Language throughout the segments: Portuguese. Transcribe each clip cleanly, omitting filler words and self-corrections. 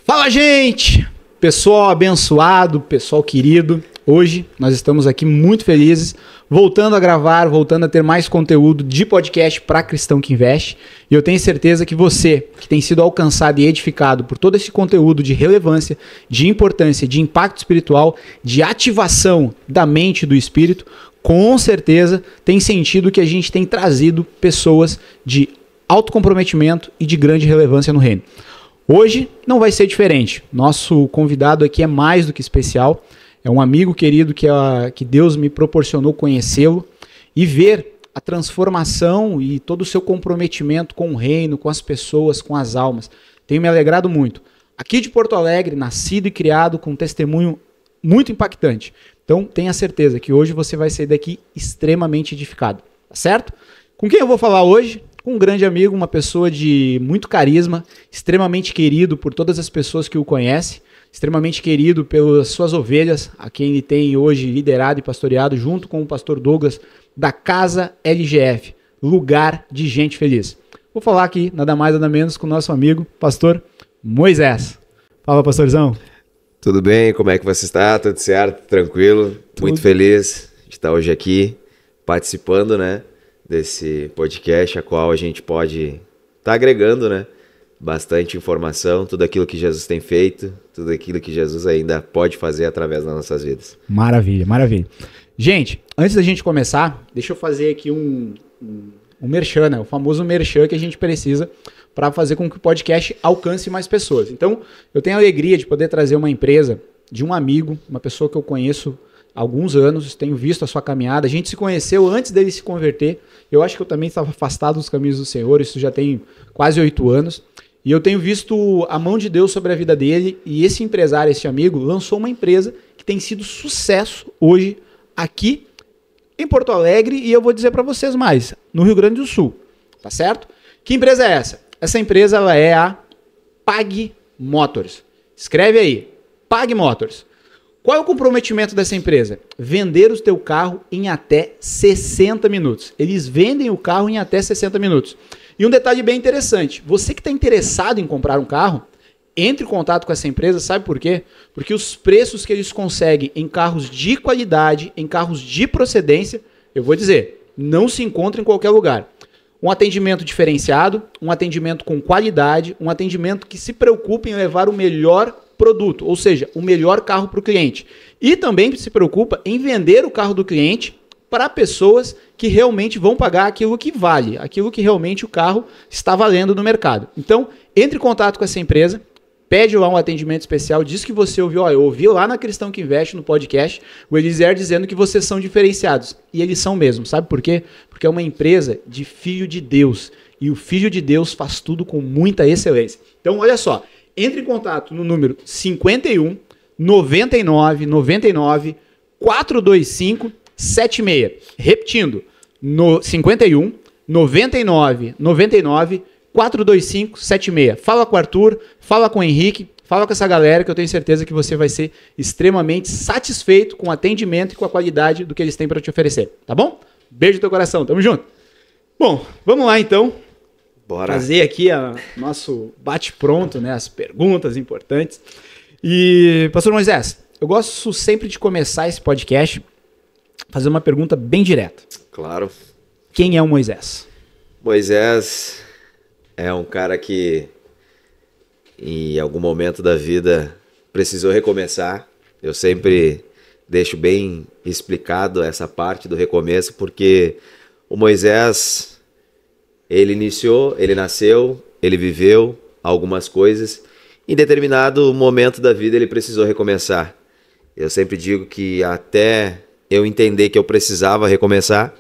Fala, gente! Pessoal abençoado, pessoal querido. Hoje nós estamos aqui muito felizes, voltando a gravar, voltando a ter mais conteúdo de podcast para Cristão que Investe. E eu tenho certeza que você, que tem sido alcançado e edificado por todo esse conteúdo de relevância, de importância, de impacto espiritual, de ativação da mente e do espírito, com certeza tem sentido que a gente tem trazido pessoas de alto comprometimento e de grande relevância no reino. Hoje não vai ser diferente. Nosso convidado aqui é mais do que especial. É um amigo querido que Deus me proporcionou conhecê-lo e ver a transformação e todo o seu comprometimento com o reino, com as pessoas, com as almas. Tenho me alegrado muito. Aqui de Porto Alegre, nascido e criado com um testemunho muito impactante. Então tenha certeza que hoje você vai sair daqui extremamente edificado. Tá certo? Com quem eu vou falar hoje? Com um grande amigo, uma pessoa de muito carisma, extremamente querido por todas as pessoas que o conhecem, extremamente querido pelas suas ovelhas, a quem ele tem hoje liderado e pastoreado, junto com o pastor Douglas, da Casa LGF, Lugar de Gente Feliz. Vou falar aqui, nada mais, nada menos, com o nosso amigo, pastor Moisés. Fala, pastorzão. Tudo bem? Como é que você está? Tudo certo? Tranquilo? Muito feliz de estar hoje aqui, participando, né? Desse podcast, a qual a gente pode estar agregando, né? Bastante informação, tudo aquilo que Jesus tem feito, tudo aquilo que Jesus ainda pode fazer através das nossas vidas. Maravilha, maravilha. Gente, antes da gente começar, deixa eu fazer aqui um merchan, né? O famoso merchan que a gente precisa para fazer com que o podcast alcance mais pessoas. Então, eu tenho a alegria de poder trazer uma empresa de um amigo, uma pessoa que eu conheço há alguns anos, tenho visto a sua caminhada. A gente se conheceu antes dele se converter. Eu acho que eu também estava afastado dos caminhos do Senhor, isso já tem quase 8 anos. E eu tenho visto a mão de Deus sobre a vida dele. E esse empresário, esse amigo, lançou uma empresa que tem sido sucesso hoje aqui em Porto Alegre. E eu vou dizer para vocês mais, no Rio Grande do Sul. Tá certo? Que empresa é essa? Essa empresa ela é a Pag Motors. Escreve aí, Pag Motors. Qual é o comprometimento dessa empresa? Vender o teu carro em até 60 minutos. Eles vendem o carro em até 60 minutos. E um detalhe bem interessante, você que está interessado em comprar um carro, entre em contato com essa empresa, sabe por quê? Porque os preços que eles conseguem em carros de qualidade, em carros de procedência, eu vou dizer, não se encontra em qualquer lugar. Um atendimento diferenciado, um atendimento com qualidade, um atendimento que se preocupa em levar o melhor produto, ou seja, o melhor carro para o cliente. E também se preocupa em vender o carro do cliente para pessoas que realmente vão pagar aquilo que vale, aquilo que realmente o carro está valendo no mercado. Então, entre em contato com essa empresa, pede lá um atendimento especial, diz que você ouviu, ó, eu ouvi lá na Cristão que Investe, no podcast, o Eliezer dizendo que vocês são diferenciados. E eles são mesmo, sabe por quê? Porque é uma empresa de filho de Deus. E o filho de Deus faz tudo com muita excelência. Então, olha só, entre em contato no número 51 99 99 425 76. Repetindo, no 51 99 99 425 76. Fala com o Arthur, fala com o Henrique, fala com essa galera que eu tenho certeza que você vai ser extremamente satisfeito com o atendimento e com a qualidade do que eles têm para te oferecer, tá bom? Beijo no teu coração, tamo junto. Bom, vamos lá então. Bora fazer aqui o nosso bate-pronto, né? As perguntas importantes. E, pastor Moisés, eu gosto sempre de começar esse podcast fazendo uma pergunta bem direta. Claro. Quem é o Moisés? Moisés é um cara que em algum momento da vida precisou recomeçar. Eu sempre deixo bem explicado essa parte do recomeço, porque o Moisés, ele iniciou, ele nasceu, ele viveu algumas coisas. Em determinado momento da vida ele precisou recomeçar. Eu sempre digo que até eu entender que eu precisava recomeçar,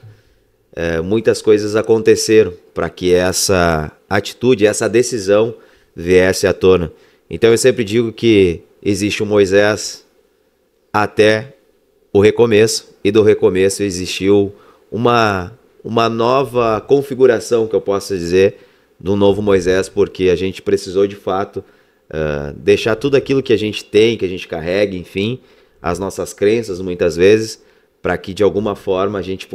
muitas coisas aconteceram para que essa atitude, essa decisão viesse à tona. Então eu sempre digo que existe um Moisés até o recomeço, e do recomeço existiu uma nova configuração, que eu posso dizer, do novo Moisés, porque a gente precisou de fato deixar tudo aquilo que a gente tem, que a gente carrega, enfim, as nossas crenças muitas vezes, para que de alguma forma a gente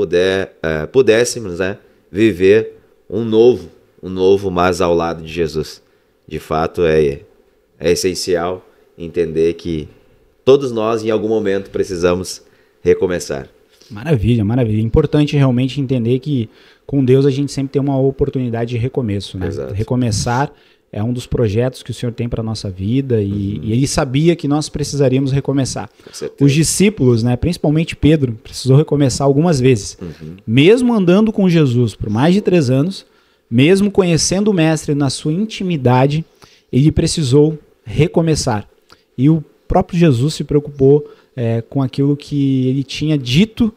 pudéssemos, né, viver um novo, mas ao lado de Jesus. De fato, é é essencial entender que todos nós, em algum momento, precisamos recomeçar. Maravilha, maravilha. É importante realmente entender que com Deus a gente sempre tem uma oportunidade de recomeço, né? Exato. Recomeçar é um dos projetos que o Senhor tem para a nossa vida e ele sabia que nós precisaríamos recomeçar. Os discípulos, né, principalmente Pedro, precisou recomeçar algumas vezes. Mesmo andando com Jesus por mais de 3 anos, mesmo conhecendo o Mestre na sua intimidade, ele precisou recomeçar. E o próprio Jesus se preocupou com aquilo que ele tinha dito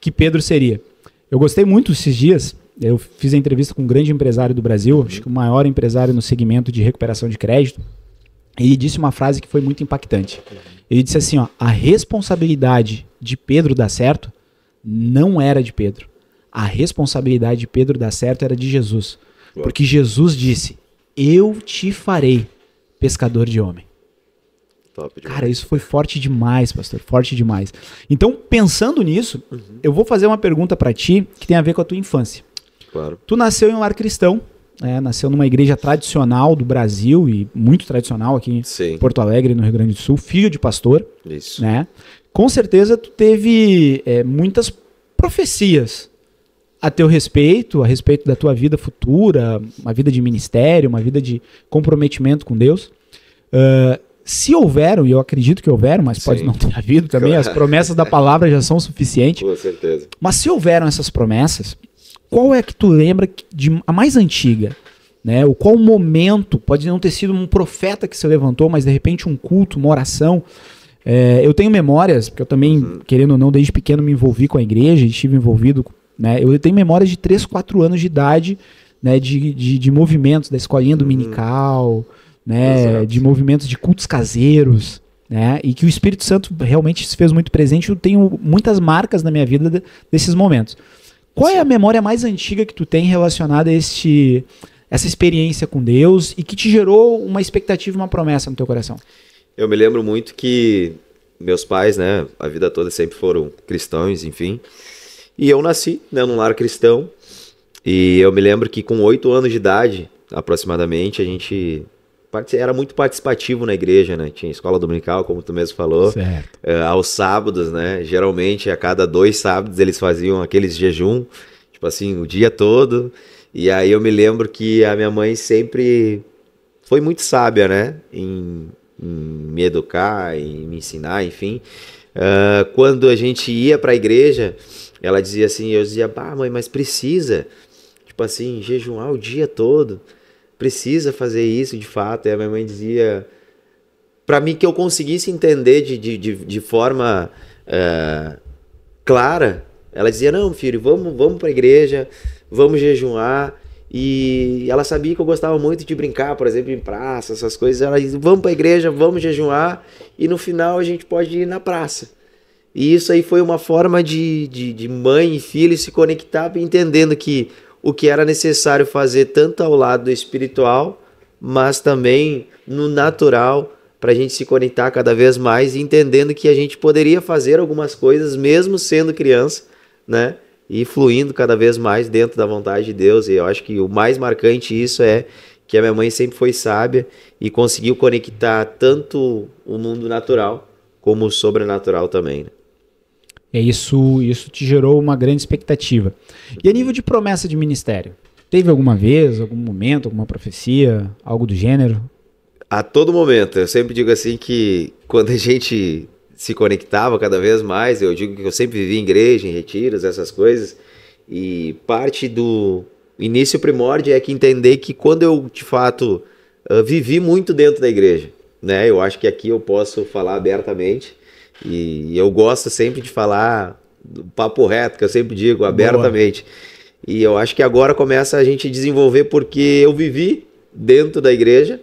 que Pedro seria. Eu gostei muito esses dias. Eu fiz a entrevista com um grande empresário do Brasil, acho que o maior empresário no segmento de recuperação de crédito, e ele disse uma frase que foi muito impactante. Ele disse assim, ó, a responsabilidade de Pedro dar certo não era de Pedro. A responsabilidade de Pedro dar certo era de Jesus. Porque Jesus disse, eu te farei pescador de homem. Cara, isso foi forte demais, pastor, forte demais. Então, pensando nisso, eu vou fazer uma pergunta para ti que tem a ver com a tua infância. Claro. Tu nasceu em um lar cristão, nasceu numa igreja tradicional do Brasil e muito tradicional aqui em Porto Alegre, no Rio Grande do Sul, filho de pastor. Isso. Né? Com certeza tu teve muitas profecias a teu respeito, a respeito da tua vida futura, uma vida de ministério, uma vida de comprometimento com Deus. Se houveram, e eu acredito que houveram, mas pode não ter havido também, as promessas da palavra já são suficientes. Com certeza. Mas se houveram essas promessas, qual é que tu lembra a mais antiga? Né? O qual momento, pode não ter sido um profeta que se levantou, mas de repente um culto, uma oração. Eu tenho memórias, porque eu também, querendo ou não, desde pequeno me envolvi com a igreja, estive envolvido, né? Eu tenho memórias de 3, 4 anos de idade, né? de movimentos da escolinha dominical, né, de movimentos de cultos caseiros, né, e que o Espírito Santo realmente se fez muito presente. Eu tenho muitas marcas na minha vida desses momentos. Qual é a memória mais antiga que tu tem relacionada a essa experiência com Deus e que te gerou uma expectativa, uma promessa no teu coração? Eu me lembro muito que meus pais, né, a vida toda sempre foram cristãos, enfim, e eu nasci, né, num lar cristão, e eu me lembro que com 8 anos de idade, aproximadamente, a gente era muito participativo na igreja, né? Tinha escola dominical, como tu mesmo falou. Certo. Aos sábados, né? Geralmente, a cada 2 sábados, eles faziam aqueles jejum, tipo assim, o dia todo. E aí eu me lembro que a minha mãe sempre foi muito sábia, né? Em me educar, em me ensinar, enfim. Quando a gente ia pra igreja, ela dizia assim, eu dizia, mãe, mas precisa, tipo assim, jejuar o dia todo. Precisa fazer isso de fato. E a minha mãe dizia para mim que eu conseguisse entender de forma clara. Ela dizia, não, filho, vamos para a igreja, vamos jejuar. E ela sabia que eu gostava muito de brincar, por exemplo, em praça, essas coisas. Ela dizia, vamos para a igreja, vamos jejuar e no final a gente pode ir na praça. E isso aí foi uma forma de mãe e filho se conectar, entendendo que o que era necessário fazer tanto ao lado espiritual, mas também no natural, para a gente se conectar cada vez mais, entendendo que a gente poderia fazer algumas coisas mesmo sendo criança, né? E fluindo cada vez mais dentro da vontade de Deus. E eu acho que o mais marcante isso é que a minha mãe sempre foi sábia e conseguiu conectar tanto o mundo natural como o sobrenatural também, né? Isso te gerou uma grande expectativa. E a nível de promessa de ministério? Teve alguma vez, algum momento, alguma profecia, algo do gênero? A todo momento. Eu sempre digo assim que quando a gente se conectava cada vez mais, eu digo que eu sempre vivi em igreja, em retiros, essas coisas, e parte do início primórdio é que entender que quando eu, de fato, vivi muito dentro da igreja, né? Eu acho que aqui eu posso falar abertamente. E eu gosto sempre de falar do papo reto, que eu sempre digo, abertamente. Boa. E eu acho que agora começa a gente desenvolver porque eu vivi dentro da igreja,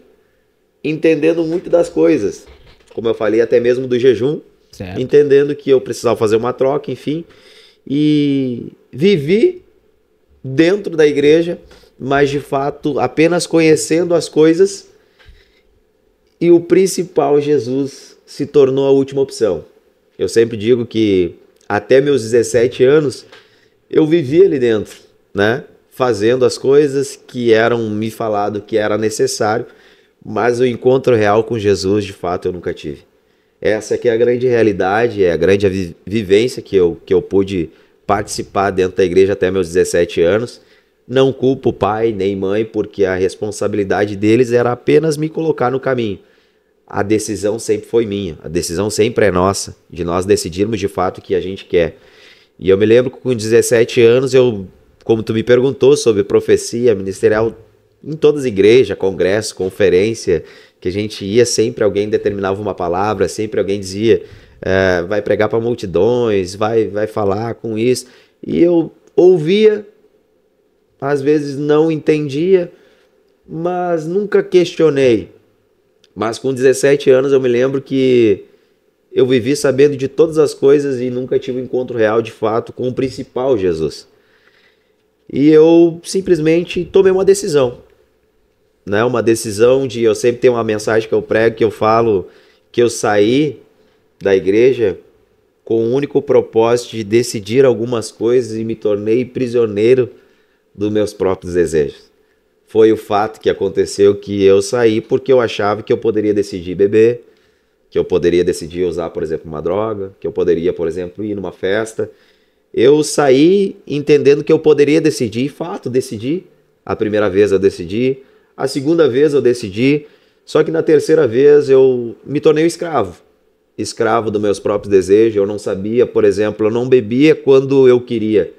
entendendo muito das coisas. Como eu falei, até mesmo do jejum. Certo. Entendendo que eu precisava fazer uma troca, enfim. E vivi dentro da igreja, mas de fato apenas conhecendo as coisas. E o principal, Jesus, se tornou a última opção. Eu sempre digo que até meus 17 anos eu vivia ali dentro, né? Fazendo as coisas que eram me falado que era necessário, mas o encontro real com Jesus, de fato, eu nunca tive. Essa aqui é a grande realidade, é a grande vivência que eu pude participar dentro da igreja até meus 17 anos. Não culpo pai nem mãe, porque a responsabilidade deles era apenas me colocar no caminho. A decisão sempre foi minha, a decisão sempre é nossa, de nós decidirmos de fato o que a gente quer. E eu me lembro que com 17 anos, como tu me perguntou sobre profecia ministerial, em todas as igrejas, congresso, conferência, que a gente ia, sempre alguém determinava uma palavra, sempre alguém dizia, vai pregar para multidões, vai falar com isso. E eu ouvia, às vezes não entendia, mas nunca questionei. Mas com 17 anos eu me lembro que eu vivi sabendo de todas as coisas e nunca tive um encontro real de fato com o principal, Jesus. E eu simplesmente tomei uma decisão. Né? Uma decisão de... Eu sempre tenho uma mensagem que eu prego, que eu falo que eu saí da igreja com o único propósito de decidir algumas coisas e me tornei prisioneiro dos meus próprios desejos. Foi o fato que aconteceu que eu saí porque eu achava que eu poderia decidir beber, que eu poderia decidir usar, por exemplo, uma droga, que eu poderia, por exemplo, ir numa festa. Eu saí entendendo que eu poderia decidir, e fato, decidi. A primeira vez eu decidi, a segunda vez eu decidi, só que na terceira vez eu me tornei um escravo dos meus próprios desejos. Eu não sabia, por exemplo, eu não bebia quando eu queria.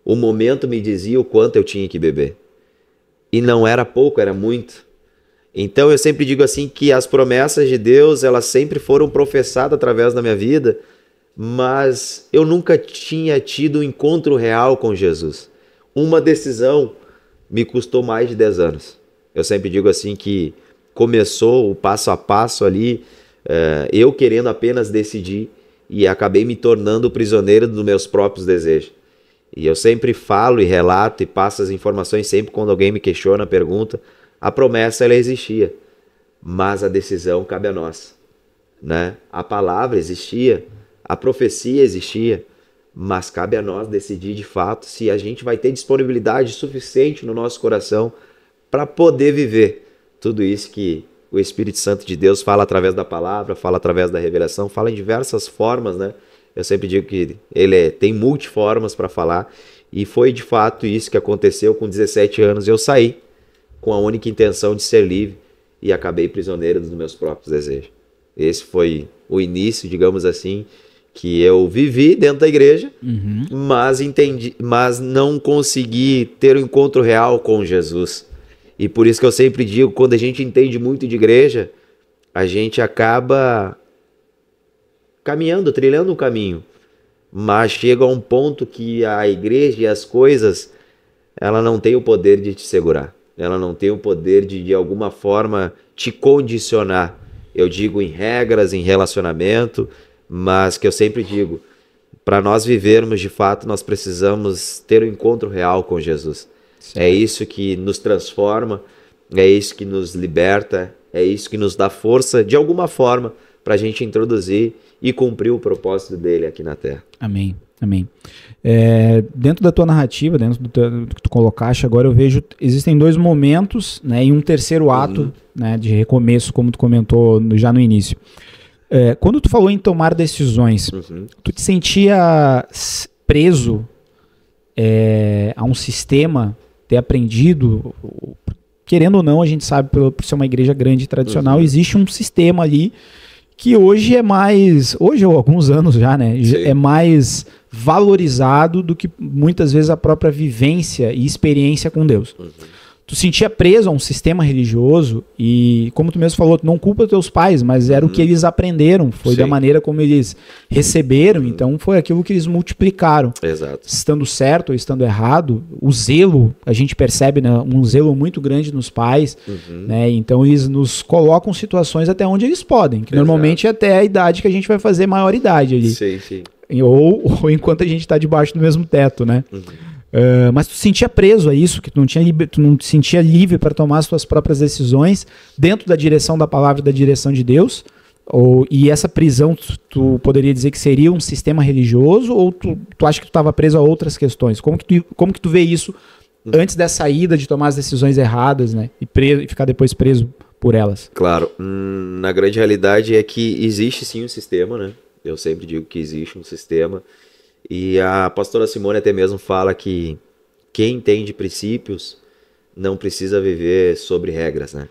O momento me dizia o quanto eu tinha que beber. E não era pouco, era muito. Então eu sempre digo assim que as promessas de Deus, elas sempre foram professadas através da minha vida, mas eu nunca tinha tido um encontro real com Jesus. Uma decisão me custou mais de 10 anos. Eu sempre digo assim que começou o passo a passo ali, eu querendo apenas decidir, e acabei me tornando prisioneiro dos meus próprios desejos. E eu sempre falo e relato e passo as informações sempre quando alguém me questiona, pergunta. A promessa, ela existia, mas a decisão cabe a nós. Né? A palavra existia, a profecia existia, mas cabe a nós decidir de fato se a gente vai ter disponibilidade suficiente no nosso coração para poder viver tudo isso que o Espírito Santo de Deus fala através da palavra, fala através da revelação, fala em diversas formas, né? Eu sempre digo que ele tem multiformas para falar, e foi de fato isso que aconteceu. Com 17 anos eu saí com a única intenção de ser livre e acabei prisioneiro dos meus próprios desejos. Esse foi o início, digamos assim, que eu vivi dentro da igreja, mas não consegui ter um encontro real com Jesus. E por isso que eu sempre digo, quando a gente entende muito de igreja, a gente acaba caminhando, trilhando um caminho, mas chega a um ponto que a igreja e as coisas, ela não tem o poder de te segurar, ela não tem o poder de alguma forma te condicionar. Eu digo em regras, em relacionamento, mas que eu sempre digo, para nós vivermos de fato, nós precisamos ter um encontro real com Jesus. Sim. É isso que nos transforma, é isso que nos liberta, é isso que nos dá força de alguma forma para a gente introduzir e cumprir o propósito dele aqui na Terra. Amém, amém. Dentro da tua narrativa, dentro do que tu colocaste agora, eu vejo, existem dois momentos, né, e um terceiro ato, né, de recomeço, como tu comentou já no início. Quando tu falou em tomar decisões, tu te sentia preso a um sistema, ter aprendido, querendo ou não, a gente sabe, por ser uma igreja grande e tradicional, existe um sistema ali que hoje é mais, hoje ou alguns anos já, né, é mais valorizado do que muitas vezes a própria vivência e experiência com Deus. Tu sentia preso a um sistema religioso e, como tu mesmo falou, tu não culpa teus pais, mas era o que eles aprenderam, foi da maneira como eles receberam, então foi aquilo que eles multiplicaram. Exato. Estando certo ou estando errado, o zelo, a gente percebe, né, um zelo muito grande nos pais, né, então eles nos colocam situações até onde eles podem, que normalmente é até a idade que a gente vai fazer maioridade ali. Sim, sim. Ou enquanto a gente está debaixo do mesmo teto, né? Mas tu sentia preso a isso, que tu não te sentia livre para tomar as tuas próprias decisões dentro da direção da palavra e da direção de Deus? E essa prisão, tu poderia dizer que seria um sistema religioso, ou tu acha que tu estava preso a outras questões? Como que tu vê isso antes da saída, de tomar as decisões erradas, né? E ficar depois preso por elas? Claro, na grande realidade é que existe sim um sistema, né? Eu sempre digo que existe um sistema. E a pastora Simone até mesmo fala que quem entende princípios não precisa viver sobre regras, né?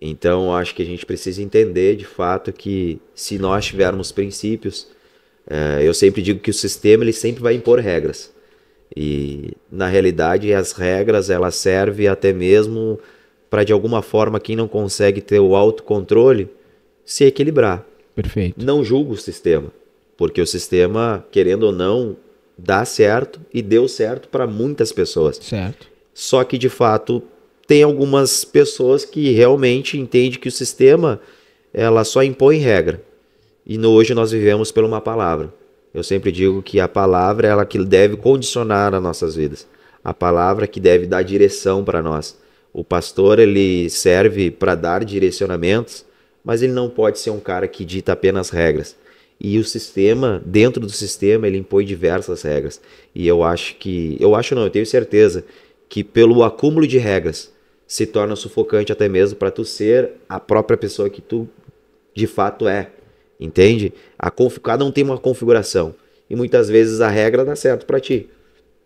Então, acho que a gente precisa entender de fato que se nós tivermos princípios, eu sempre digo que o sistema ele sempre vai impor regras. E na realidade as regras elas servem até mesmo para de alguma forma quem não consegue ter o autocontrole se equilibrar. Perfeito. Não julgo o sistema, porque o sistema, querendo ou não, dá certo e deu certo para muitas pessoas. Certo. Só que de fato tem algumas pessoas que realmente entendem que o sistema ela só impõe regra. E hoje nós vivemos por uma palavra. Eu sempre digo que a palavra é ela que deve condicionar as nossas vidas. A palavra que deve dar direção para nós. O pastor ele serve para dar direcionamentos, mas ele não pode ser um cara que dita apenas regras. E o sistema, dentro do sistema, ele impõe diversas regras. E eu tenho certeza que pelo acúmulo de regras se torna sufocante até mesmo para tu ser a própria pessoa que tu de fato é. Entende? Cada um tem uma configuração. E muitas vezes a regra dá certo para ti.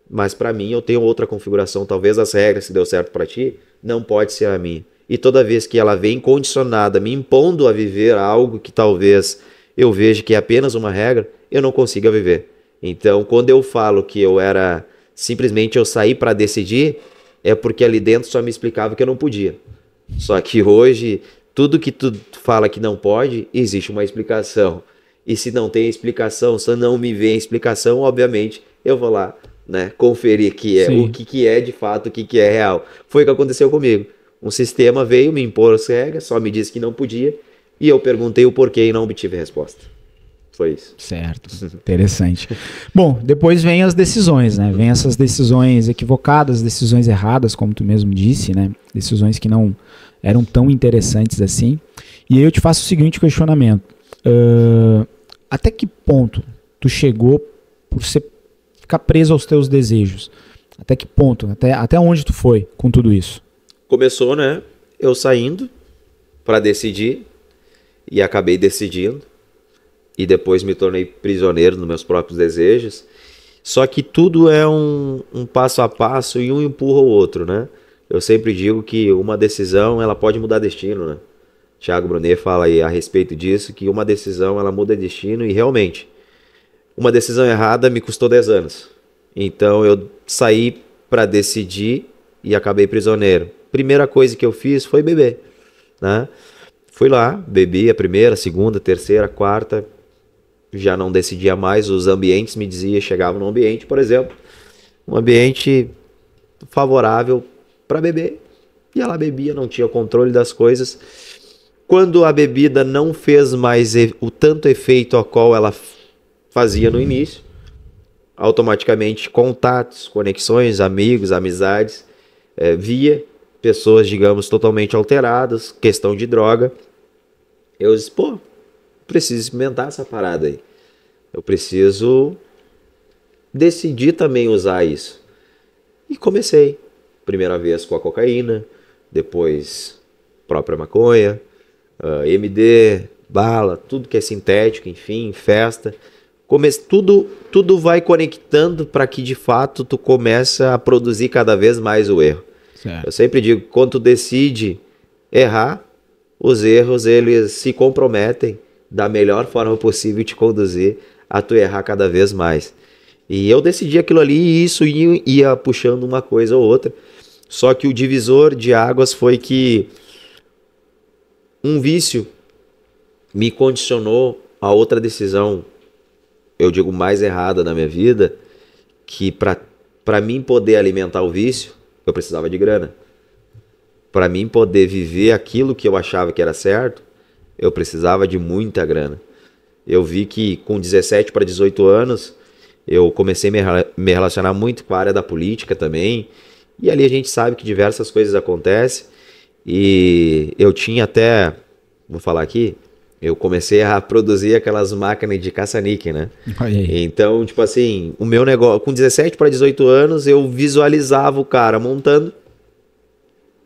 Mas para mim eu tenho outra configuração. Talvez as regras que deu certo para ti não pode ser a minha. E toda vez que ela vem condicionada, me impondo a viver algo que talvez eu veja que é apenas uma regra, eu não consiga viver. Então, quando eu falo que simplesmente eu saí para decidir, é porque ali dentro só me explicava que eu não podia. Só que hoje, tudo que tu fala que não pode, existe uma explicação. E se não tem explicação, se não me vem explicação, obviamente, eu vou lá, né, conferir o que é de fato, o que é real. Foi o que aconteceu comigo. Um sistema veio, me impor as regras, só me disse que não podia, e eu perguntei o porquê e não obtive resposta. Foi isso. Certo, interessante. Bom, depois vem as decisões, né? Vem essas decisões equivocadas, decisões erradas, como tu mesmo disse, né? Decisões que não eram tão interessantes assim. E aí eu te faço o seguinte questionamento. Até que ponto tu chegou por ficar preso aos teus desejos? Até que ponto? Até onde tu foi com tudo isso? Começou, né? Eu saindo para decidir e acabei decidindo. E depois me tornei prisioneiro dos meus próprios desejos. Só que tudo é um passo a passo e um empurra o outro, né? Eu sempre digo que uma decisão ela pode mudar destino, né? Thiago Brunet fala aí a respeito disso, que uma decisão ela muda destino e realmente, uma decisão errada me custou 10 anos. Então eu saí para decidir e acabei prisioneiro. Primeira coisa que eu fiz foi beber, né? Fui lá, bebi a primeira, segunda, terceira, quarta, já não decidia mais, os ambientes me diziam, chegava num ambiente, por exemplo, um ambiente favorável para beber, ia lá bebia, não tinha controle das coisas. Quando a bebida não fez mais o tanto efeito ao qual ela fazia no início, automaticamente contatos, conexões, amigos, amizades, via pessoas, digamos, totalmente alteradas, questão de droga. Eu disse, preciso experimentar essa parada aí. Eu preciso decidir também usar isso. E comecei. Primeira vez com a cocaína, depois própria maconha, MD, bala, tudo que é sintético, enfim, festa. Tudo vai conectando para que de fato tu começa a produzir cada vez mais o erro. Certo. Eu sempre digo, quando tu decide errar, os erros eles se comprometem da melhor forma possível te conduzir a tu errar cada vez mais. E eu decidi aquilo ali e isso ia puxando uma coisa ou outra. Só que o divisor de águas foi que um vício me condicionou a outra decisão, eu digo mais errada na minha vida, que para mim poder alimentar o vício, eu precisava de grana. Para mim poder viver aquilo que eu achava que era certo, eu precisava de muita grana. Eu vi que com 17 para 18 anos, eu comecei a me relacionar muito com a área da política também. E ali a gente sabe que diversas coisas acontecem. E eu tinha até, vou falar aqui, eu comecei a produzir aquelas máquinas de caça-níquel, né? Então, tipo assim, o meu negócio, com 17 para 18 anos, eu visualizava o cara montando.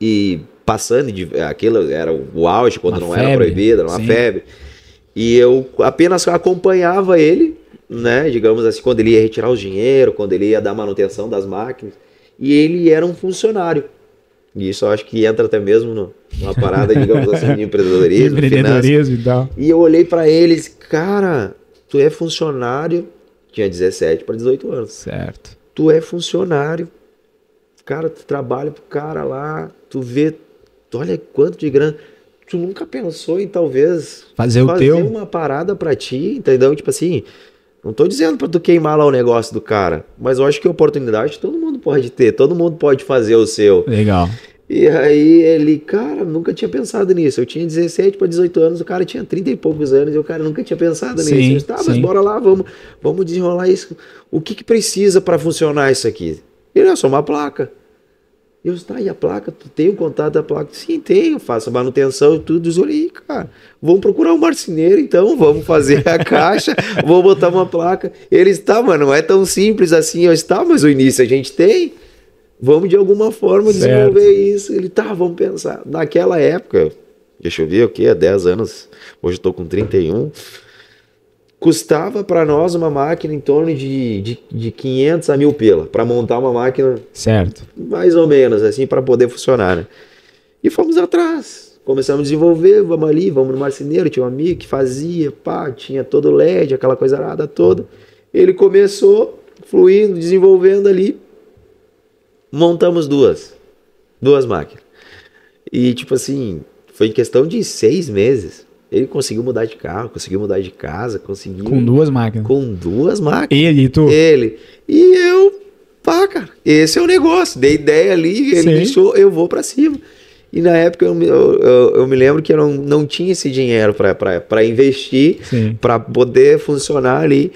E passando, aquilo era o auge, quando não era febre. proibido, era uma febre. E eu apenas acompanhava ele, né, digamos assim, quando ele ia retirar o dinheiro, quando ele ia dar manutenção das máquinas, e ele era um funcionário. E isso eu acho que entra até mesmo numa parada, digamos assim, de empreendedorismo, empreendedorismo e tal. E eu olhei pra eles, cara, tu é funcionário, tinha 17 para 18 anos. Certo. Tu é funcionário, cara, tu trabalha pro cara lá, tu vê, olha quanto de grana. Tu nunca pensou em talvez fazer uma parada pra ti, entendeu? Tipo assim, não tô dizendo pra tu queimar lá o negócio do cara, mas eu acho que oportunidade todo mundo pode ter, todo mundo pode fazer o seu. Legal. E aí ele, cara, nunca tinha pensado nisso. Eu tinha 17 para 18 anos, o cara tinha 30 e poucos anos e o cara nunca tinha pensado nisso. Eu disse, tá, mas bora lá, vamos desenrolar isso. O que precisa para funcionar isso aqui? Ele é só uma placa. Eu disse, tá, e a placa? Tu tem o contato da placa? Sim, tenho, faço a manutenção e tudo. Eu olhei, cara, vamos procurar um marceneiro então, vamos fazer a caixa, vamos botar uma placa. Ele está, mano, não é tão simples assim. Eu disse, tá, mas o início a gente tem. Vamos de alguma forma desenvolver isso. Ele, tá, vamos pensar. Naquela época, deixa eu ver o que, há 10 anos, hoje eu tô com 31, custava para nós uma máquina em torno de 500 a 1.000 pila, para montar uma máquina, certo, mais ou menos, assim, para poder funcionar, né? E fomos atrás, começamos a desenvolver, vamos ali, vamos no marceneiro, tinha um amigo que fazia, pá, tinha todo o LED, aquela coisa arada toda. Ele começou fluindo, desenvolvendo ali, montamos duas máquinas. E tipo assim, foi em questão de 6 meses. Ele conseguiu mudar de carro, conseguiu mudar de casa, conseguiu... Com 2 máquinas. Com 2 máquinas. Ele e tu? Ele. E eu, pá, cara, esse é o negócio. Dei ideia ali, ele deixou, eu vou pra cima. E na época eu me lembro que eu não tinha esse dinheiro pra investir, pra poder funcionar ali.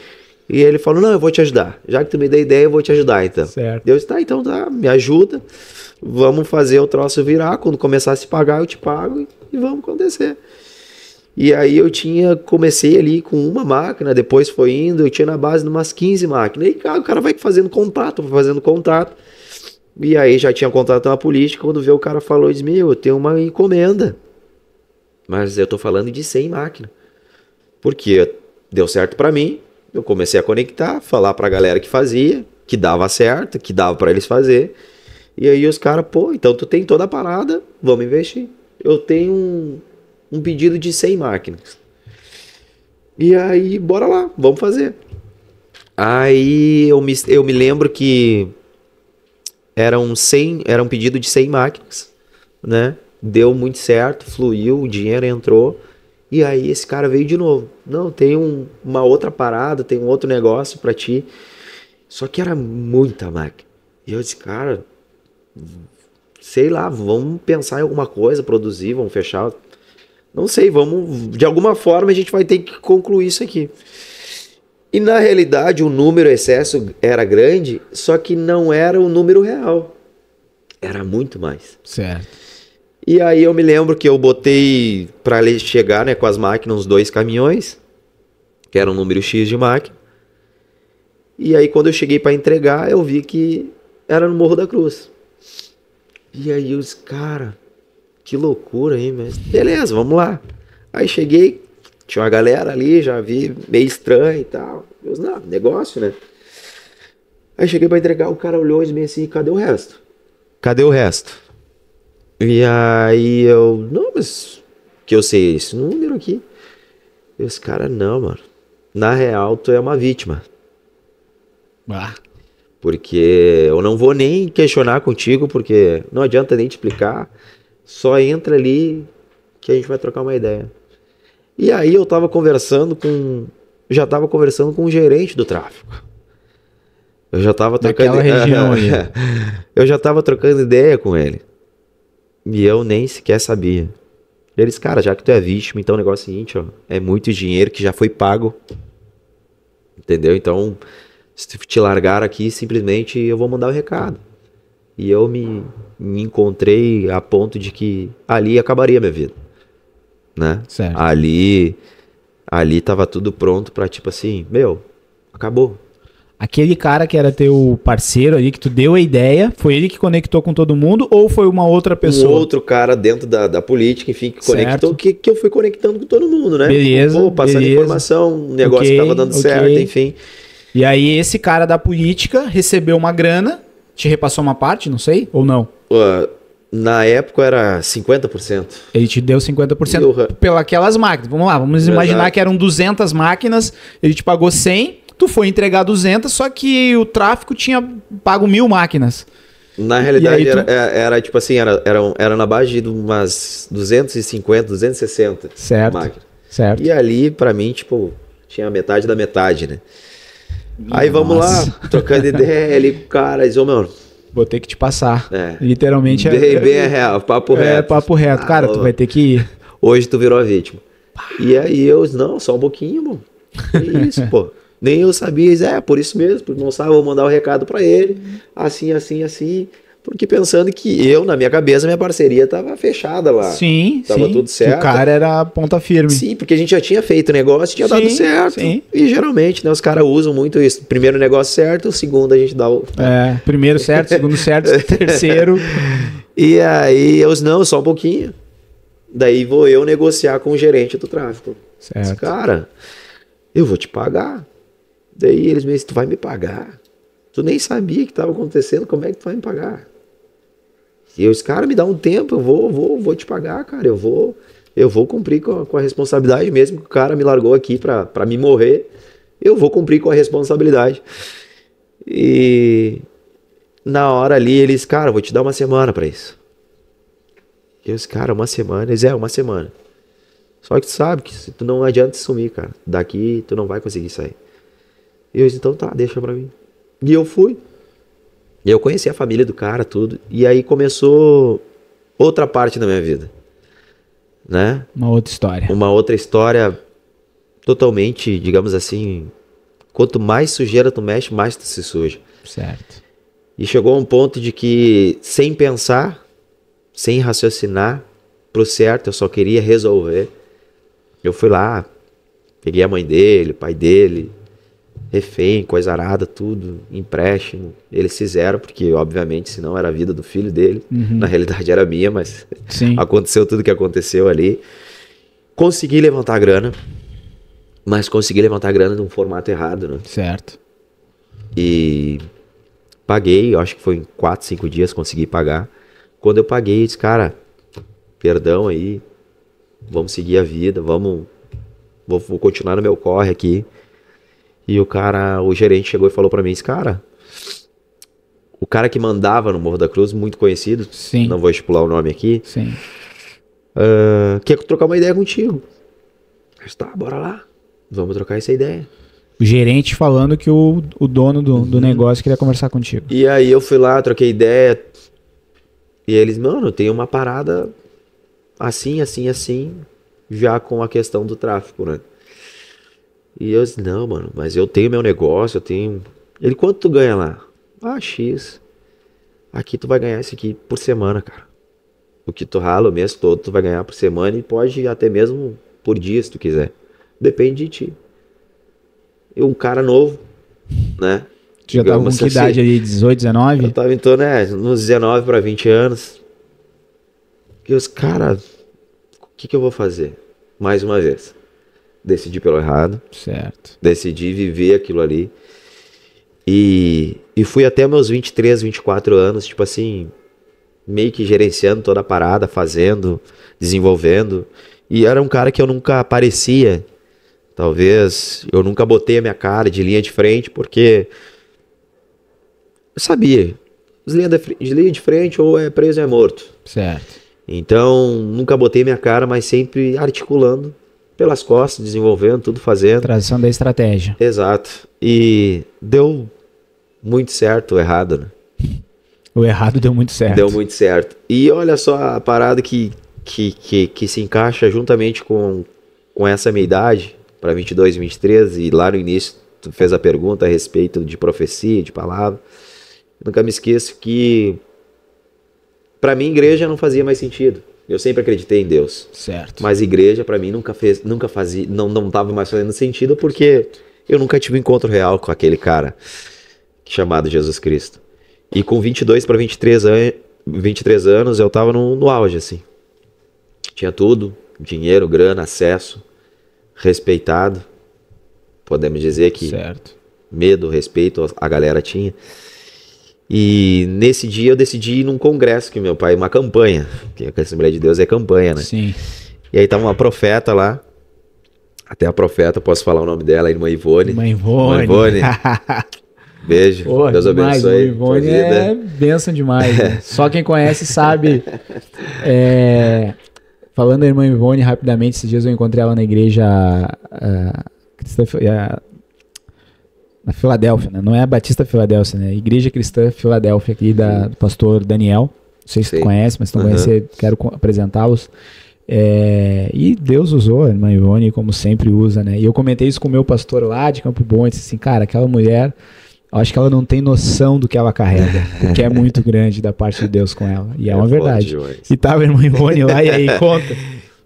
E ele falou, não, eu vou te ajudar. Já que tu me deu ideia, eu vou te ajudar, então. Certo. Eu disse, tá, então tá, me ajuda. Vamos fazer o troço virar. Quando começar a se pagar, eu te pago e vamos acontecer. E aí comecei ali com uma máquina, depois foi indo, eu tinha na base de umas 15 máquinas. E cara, o cara vai fazendo contato. E aí já tinha contato na política, quando veio o cara falou, disse, meu, eu tenho uma encomenda. Mas eu tô falando de 100 máquinas. Porque deu certo pra mim. Eu comecei a conectar, falar pra galera que fazia, que dava certo, que dava pra eles fazer. E aí os caras, pô, então tu tem toda a parada, vamos investir. Eu tenho um pedido de 100 máquinas. E aí, bora lá, vamos fazer. Aí eu me lembro que era um pedido de 100 máquinas, né? Deu muito certo, fluiu, o dinheiro entrou. E aí esse cara veio de novo. Não, tem uma outra parada, tem um outro negócio pra ti. Só que era muita máquina. E eu disse, cara, sei lá, vamos pensar em alguma coisa, produzir, vamos fechar. Não sei, de alguma forma a gente vai ter que concluir isso aqui. E na realidade o número excesso era grande, só que não era o número real. Era muito mais. Certo. E aí eu me lembro que eu botei para chegar, né, com as máquinas uns 2 caminhões, que era um número X de máquina. E aí quando eu cheguei para entregar, eu vi que era no Morro da Cruz. E aí os cara, que loucura, hein, mas beleza, vamos lá. Aí cheguei, tinha uma galera ali, já vi meio estranho e tal. Eu disse, não, negócio, né? Aí cheguei para entregar, o cara olhou e disse assim, cadê o resto? Cadê o resto? E aí eu, não, mas que eu sei esse número aqui. E os caras, não, mano. Na real, tu é uma vítima. Porque eu não vou nem questionar contigo, porque não adianta nem te explicar. Só entra ali que a gente vai trocar uma ideia. E aí eu tava conversando com o gerente do tráfego. Eu já tava trocando região aí. Eu já tava trocando ideia com ele. E eu nem sequer sabia. Eles, cara, já que tu é vítima, então o negócio é o seguinte, ó, é muito dinheiro que já foi pago. Entendeu? Então, se tu te largar aqui, simplesmente eu vou mandar o recado. E eu me encontrei a ponto de que ali acabaria a minha vida. Né? Certo. Ali tava tudo pronto pra tipo assim, meu, acabou. aquele cara que era teu parceiro ali, que tu deu a ideia, foi ele que conectou com todo mundo ou foi uma outra pessoa? Um outro cara dentro da política, enfim, que conectou, que eu fui conectando com todo mundo, né? Beleza, Pô, passando informação, um negócio que tava dando certo, enfim. E aí esse cara da política recebeu uma grana, te repassou uma parte, não sei, ou não? Na época era 50%. Ele te deu 50% pelas máquinas. Vamos lá, vamos imaginar que eram 200 máquinas, ele te pagou 100, tu foi entregar 200, só que o tráfico tinha pago 1.000 máquinas. Na realidade era tipo assim, era na base de umas 250, 260 máquinas. Certo. E ali, pra mim, tipo, tinha metade da metade, né? Aí vamos lá, trocando ideia ali com o cara, diz, meu... Vou ter que te passar. Literalmente bem real, papo reto. Papo reto. Cara, tu vai ter que ir. Hoje tu virou a vítima. E aí eu, não, só um pouquinho, mano. Que isso, pô. Nem eu sabia, por isso mesmo, porque não sabe, vou mandar o recado pra ele, assim, porque pensando que eu, na minha cabeça, minha parceria tava fechada lá. Sim, tava tudo certo. O cara era ponta firme. Sim, porque a gente já tinha feito o negócio, tinha dado certo. Sim. E geralmente, né, os caras usam muito isso. Primeiro negócio certo, o segundo a gente dá o... primeiro certo, segundo certo, terceiro... E aí, eu disse, não, só um pouquinho. Daí vou eu negociar com o gerente do tráfico. Certo. Disse, cara, eu vou te pagar. Daí eles me disseram, tu vai me pagar? Tu nem sabia o que estava acontecendo, como é que tu vai me pagar? E eu disse, cara, me dá um tempo, eu vou te pagar, cara, eu vou cumprir com a responsabilidade, mesmo que o cara me largou aqui pra me morrer, eu vou cumprir com a responsabilidade. E na hora ali, eles, cara, vou te dar uma semana pra isso. E eu disse, cara, uma semana? Eles, uma semana. Só que tu sabe que tu não adianta sumir, cara, daqui tu não vai conseguir sair. E eu disse, então tá, deixa pra mim. E eu fui. E eu conheci a família do cara, tudo. E aí começou outra parte da minha vida. Né? Uma outra história. Uma outra história totalmente, digamos assim, quanto mais sujeira tu mexe, mais tu se suja. Certo. E chegou a um ponto de que, sem pensar, sem raciocinar, pro certo, eu só queria resolver. Eu fui lá, peguei a mãe dele, o pai dele, refém, coisa arada, tudo, empréstimo. Eles fizeram, porque obviamente senão era a vida do filho dele. Na realidade era minha, mas aconteceu tudo que aconteceu ali. Consegui levantar a grana, mas consegui levantar a grana de um formato errado, né? Certo. E paguei, eu acho que foi em 4, 5 dias consegui pagar. Quando eu paguei, eu disse, cara, perdão aí, vamos seguir a vida, vou continuar no meu corre aqui. E o gerente chegou e falou pra mim, cara, o cara que mandava no Morro da Cruz, muito conhecido, não vou estipular o nome aqui, quer trocar uma ideia contigo. Eu disse, tá, bora lá, vamos trocar essa ideia. O gerente falando que o dono do negócio queria conversar contigo. E aí eu fui lá, troquei ideia, e eles, mano, tem uma parada assim, já com a questão do tráfico, né? E eu disse, não, mano, mas eu tenho meu negócio, eu tenho... Ele, quanto tu ganha lá? Ah, X. Aqui tu vai ganhar isso aqui por semana, cara. O que tu rala o mês todo, tu vai ganhar por semana e pode até mesmo por dia, se tu quiser. Depende de ti. E um cara novo, né? Tu já tava com que idade ali? 18, 19? Eu tava em torno, nos 19 para 20 anos. E os cara, o que eu vou fazer? Mais uma vez. Decidi pelo errado. Certo. Decidi viver aquilo ali. E fui até meus 23, 24 anos, tipo assim, meio que gerenciando toda a parada, fazendo, desenvolvendo. E era um cara que eu nunca aparecia. Talvez eu nunca botei a minha cara de linha de frente, porque eu sabia. De linha de frente, ou é preso ou é morto. Certo. Então, nunca botei minha cara, mas sempre articulando pelas costas, desenvolvendo, tudo fazendo. Tradução da estratégia. Exato. E deu muito certo, o errado, né? O errado deu muito certo. Deu muito certo. E olha só a parada que se encaixa juntamente com essa minha idade, para 22, 23, e lá no início tu fez a pergunta a respeito de profecia, de palavra. Nunca me esqueço que para mim igreja não fazia mais sentido. Eu sempre acreditei em Deus. Certo. Mas igreja para mim nunca fazia, não tava mais fazendo sentido, porque eu nunca tive um encontro real com aquele cara. chamado Jesus Cristo. E com 22 para 23 anos eu tava no auge, assim. Tinha tudo, dinheiro, grana, acesso, respeitado. Podemos dizer que Certo. medo, respeito a galera tinha. E nesse dia eu decidi ir num congresso que meu pai, uma campanha, que a Assembleia de Deus é campanha, né? Sim. E aí tava uma profeta lá, até a profeta, posso falar o nome dela, a irmã Ivone. Mãe Ivone. Ivone. Beijo, Pô, Deus demais, abençoe Mãe Ivone tua vida. é bênção demais. Né? Só quem conhece sabe. Falando da irmã Ivone, rapidamente, esses dias eu encontrei ela na igreja cristã, na Filadélfia, né? Não é a Batista Filadélfia, né? Igreja Cristã Filadélfia, aqui do pastor Daniel. Não sei se tu conhece, mas se não conhecer, quero apresentá-los. E Deus usou a irmã Ivone como sempre usa, né? E eu comentei isso com o meu pastor lá de Campo Bom, e disse assim, cara, aquela mulher, eu acho que ela não tem noção do que ela carrega, o que é muito grande da parte de Deus com ela. E é uma verdade. E tava a irmã Ivone lá, e aí conta.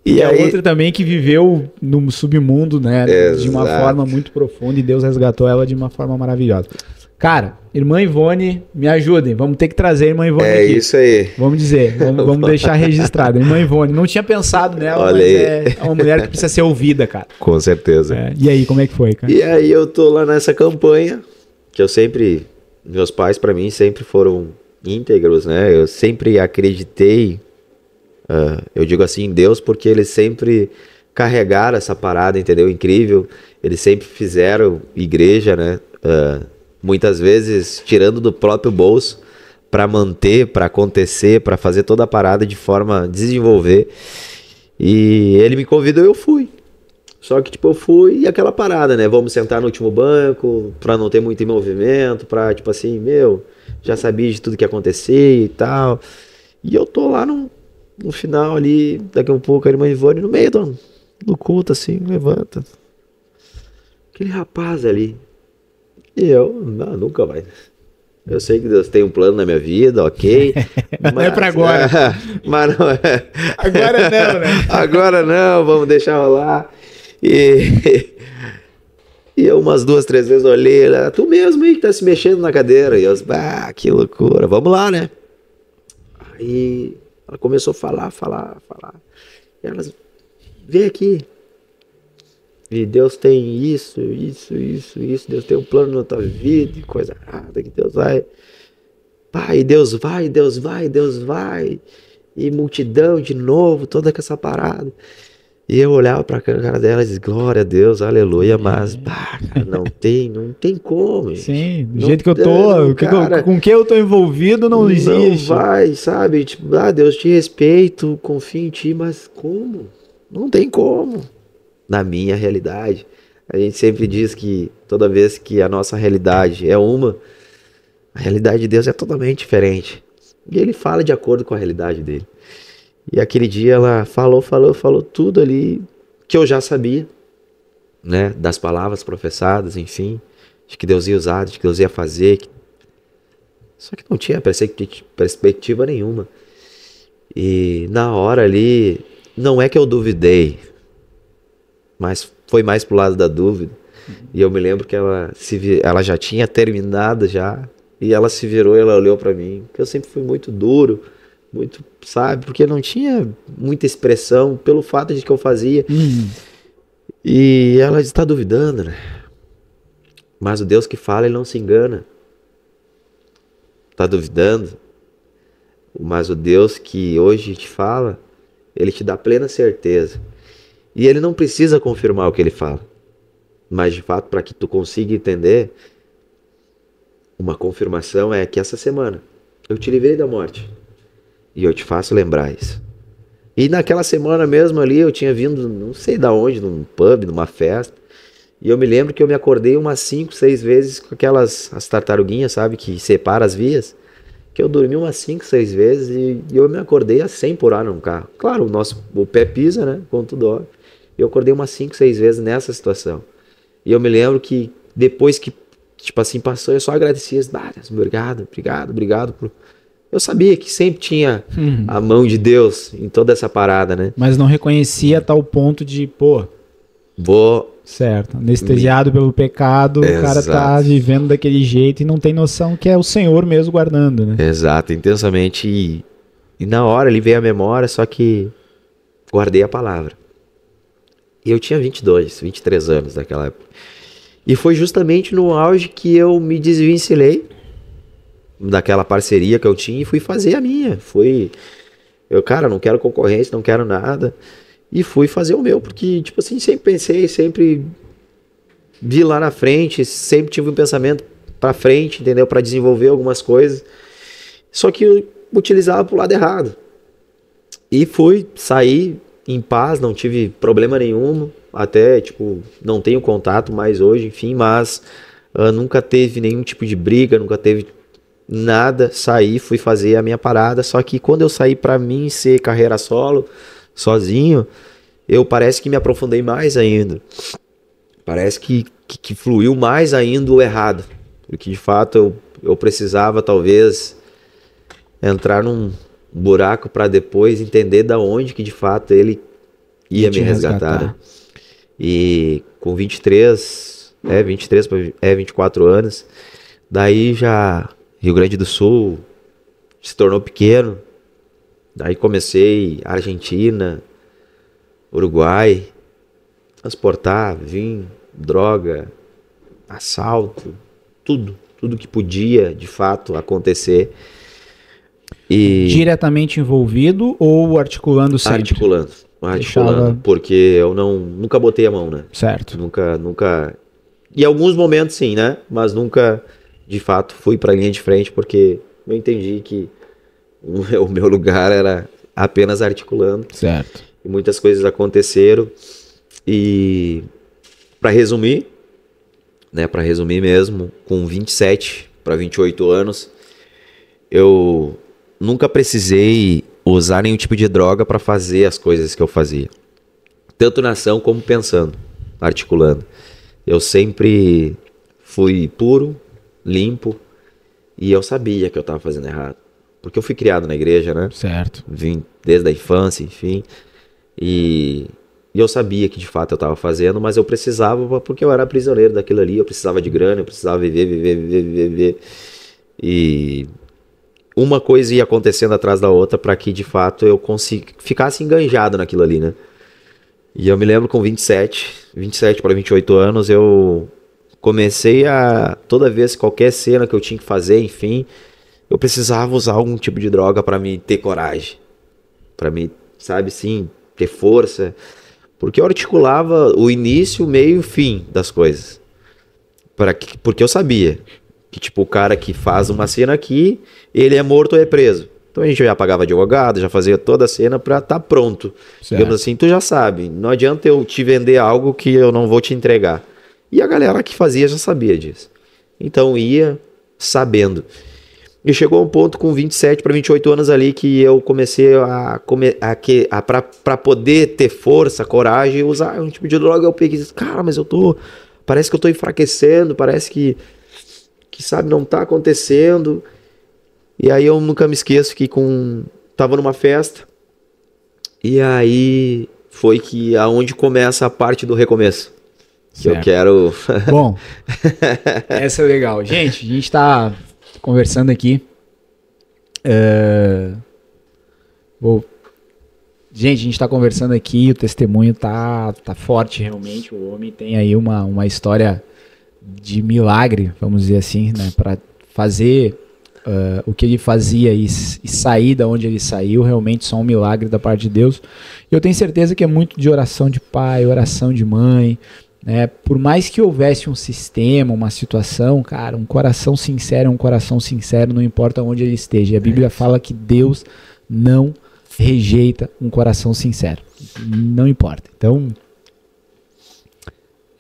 E a outra também que viveu no submundo, né? De uma forma muito profunda, e Deus resgatou ela de uma forma maravilhosa. Cara, irmã Ivone, me ajudem. Vamos ter que trazer a irmã Ivone aqui. É isso aí. Vamos dizer, vamos deixar registrado. Irmã Ivone, não tinha pensado nela, Olha mas aí. é uma mulher que precisa ser ouvida, cara. Com certeza. E aí, como é que foi, cara? E aí eu tô lá nessa campanha, que eu sempre, meus pais pra mim sempre foram íntegros, né? Eu sempre acreditei, eu digo assim, em Deus, porque eles sempre carregaram essa parada, entendeu? Incrível. Eles sempre fizeram igreja, né? Muitas vezes tirando do próprio bolso para manter, para acontecer, para fazer toda a parada de forma a desenvolver. E ele me convidou e eu fui. Só que tipo eu fui e aquela parada, né? Vamos sentar no último banco para não ter muito movimento, para tipo assim, já sabia de tudo que ia acontecer e tal. E eu tô lá no final ali, daqui a um pouco a irmã Ivone no meio do culto assim, levanta. Aquele rapaz ali. E eu, não, nunca vai. Eu sei que Deus tem um plano na minha vida, ok. Mas, não é pra agora. Mas não é. Agora não, né? Agora não, vamos deixar rolar. E eu umas 2, 3 vezes olhei, ela, tu mesmo aí que tá se mexendo na cadeira. E eu, que loucura, vamos lá, né? Aí ela começou a falar. E ela, vem aqui. E Deus tem isso, Deus tem um plano na tua vida, e coisa errada, que Deus vai. Pai, Deus vai. E multidão de novo, toda essa parada. E eu olhava pra cara dela e dizia, glória a Deus, aleluia, mas cara, não tem como. Gente. Sim, do jeito que eu tô, cara, com quem eu tô envolvido não existe. Não vai, sabe? Tipo, Deus te respeito, confio em ti, mas como? Não tem como. Na minha realidade. A gente sempre diz que toda vez que a nossa realidade é uma, a realidade de Deus é totalmente diferente. E ele fala de acordo com a realidade dele. E aquele dia ela falou tudo ali que eu já sabia, né? Das palavras professadas, enfim, de que Deus ia usar, de que Deus ia fazer. Só que não tinha perspectiva nenhuma. E na hora ali, não é que eu duvidei, mas foi mais pro lado da dúvida. E eu me lembro que ela já tinha terminado já, e ela se virou e ela olhou para mim, que eu sempre fui muito duro, muito, sabe, porque não tinha muita expressão pelo fato de que eu fazia. E ela está duvidando, né? Mas o Deus que fala, ele não se engana. Está duvidando, mas o Deus que hoje te fala, ele te dá plena certeza. E ele não precisa confirmar o que ele fala. Mas, de fato, para que tu consiga entender, uma confirmação é que essa semana eu te livrei da morte. E eu te faço lembrar isso. E naquela semana mesmo ali, eu tinha vindo, não sei de onde, num pub, numa festa. E eu me lembro que eu me acordei umas 5, 6 vezes com as tartaruguinhas, sabe, que separa as vias. Que eu dormi umas 5, 6 vezes e eu me acordei a 100 por hora num carro. Claro, o pé pisa, né, quando tu dorme. Eu acordei umas 5, 6 vezes nessa situação. E eu me lembro que depois que, tipo assim, passou, eu só agradecia. Deus, obrigado. Eu sabia que sempre tinha a mão de Deus em toda essa parada, né? Mas não reconhecia a tal ponto de, Certo. Anestesiado pelo pecado, o cara tá vivendo daquele jeito e não tem noção que é o Senhor mesmo guardando, né? Exato, intensamente. E na hora ele veio a memória, só que guardei a palavra. E eu tinha 22, 23 anos naquela época. E foi justamente no auge que eu me desvencilhei daquela parceria que eu tinha e fui fazer a minha. Cara, não quero concorrência, não quero nada. E fui fazer o meu, porque, tipo assim, sempre pensei, sempre vi lá na frente, sempre tive um pensamento pra frente, entendeu? Pra desenvolver algumas coisas. Só que eu utilizava pro lado errado. E saí em paz, não tive problema nenhum. Até, tipo, não tenho contato mais hoje, enfim, mas nunca teve nenhum tipo de briga, nunca teve nada. Saí, fui fazer a minha parada. Só que quando eu saí pra mim ser carreira solo, sozinho, eu parece que me aprofundei mais ainda. Parece que fluiu mais ainda o errado. Porque de fato eu precisava talvez entrar num buraco para depois entender da onde que de fato ele ia me resgatar. Né? E com 24 anos, daí já Rio Grande do Sul se tornou pequeno. Daí comecei Argentina, Uruguai, transportar, vinho, droga, assalto, tudo que podia de fato acontecer. E diretamente envolvido ou articulando sempre? Articulando, porque eu nunca botei a mão, né? Certo. Nunca. E alguns momentos sim, né? Mas nunca de fato fui para a linha de frente porque eu entendi que o meu lugar era apenas articulando. Certo. E muitas coisas aconteceram. E para resumir mesmo, com 27 para 28 anos, eu nunca precisei usar nenhum tipo de droga para fazer as coisas que eu fazia. Tanto na ação como pensando, articulando. Eu sempre fui puro, limpo, e eu sabia que eu estava fazendo errado. Porque eu fui criado na igreja, né? Certo. Vim desde a infância, enfim. E eu sabia que de fato eu estava fazendo, mas eu precisava, porque eu era prisioneiro daquilo ali, eu precisava de grana, eu precisava viver. E uma coisa ia acontecendo atrás da outra para que de fato eu ficasse enganjado naquilo ali, né? E eu me lembro com 27 para 28 anos, eu comecei toda vez, qualquer cena que eu tinha que fazer, enfim, eu precisava usar algum tipo de droga para me ter coragem, para me, sabe, sim, ter força, porque eu articulava o início, o meio e o fim das coisas, porque eu sabia que tipo o cara que faz uma cena aqui, ele é morto ou é preso. Então a gente já pagava advogado, já fazia toda a cena para estar pronto. Certo. Digamos assim, tu já sabe, não adianta eu te vender algo que eu não vou te entregar. E a galera que fazia já sabia disso. Então ia sabendo. E chegou um ponto com 27 para 28 anos ali que eu comecei para poder ter força, coragem, usar um tipo de droga. Eu peguei e disse, cara, mas parece que eu tô enfraquecendo, parece que sabe, não tá acontecendo. E aí eu nunca me esqueço que tava numa festa, e aí foi aonde começa a parte do recomeço. Que eu quero... Bom, essa é legal. Gente, a gente tá conversando aqui. Gente, a gente tá conversando aqui, o testemunho tá forte realmente. O homem tem aí uma história de milagre, vamos dizer assim, né? Para fazer o que ele fazia e sair da onde ele saiu, realmente só um milagre da parte de Deus. E eu tenho certeza que é muito de oração de pai, oração de mãe, né? Por mais que houvesse um sistema, uma situação, cara, um coração sincero é um coração sincero, não importa onde ele esteja. E a Bíblia fala que Deus não rejeita um coração sincero. Não importa. Então,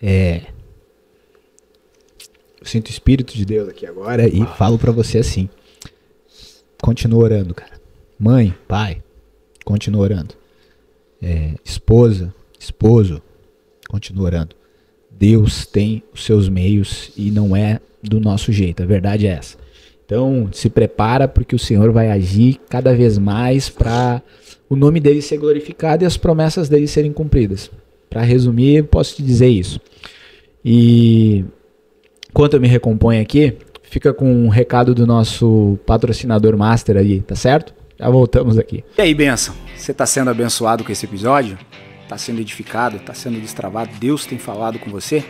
eu sinto o Espírito de Deus aqui agora e falo pra você assim. Continua orando, cara. Mãe, pai, continua orando. Esposa, esposo, continua orando. Deus tem os seus meios e não é do nosso jeito. A verdade é essa. Então, se prepara porque o Senhor vai agir cada vez mais para o nome dele ser glorificado e as promessas dele serem cumpridas. Para resumir, posso te dizer isso. E enquanto eu me recomponho aqui, fica com um recado do nosso patrocinador master ali, tá certo? Já voltamos aqui. E aí, benção? Você está sendo abençoado com esse episódio? Está sendo edificado? Está sendo destravado? Deus tem falado com você?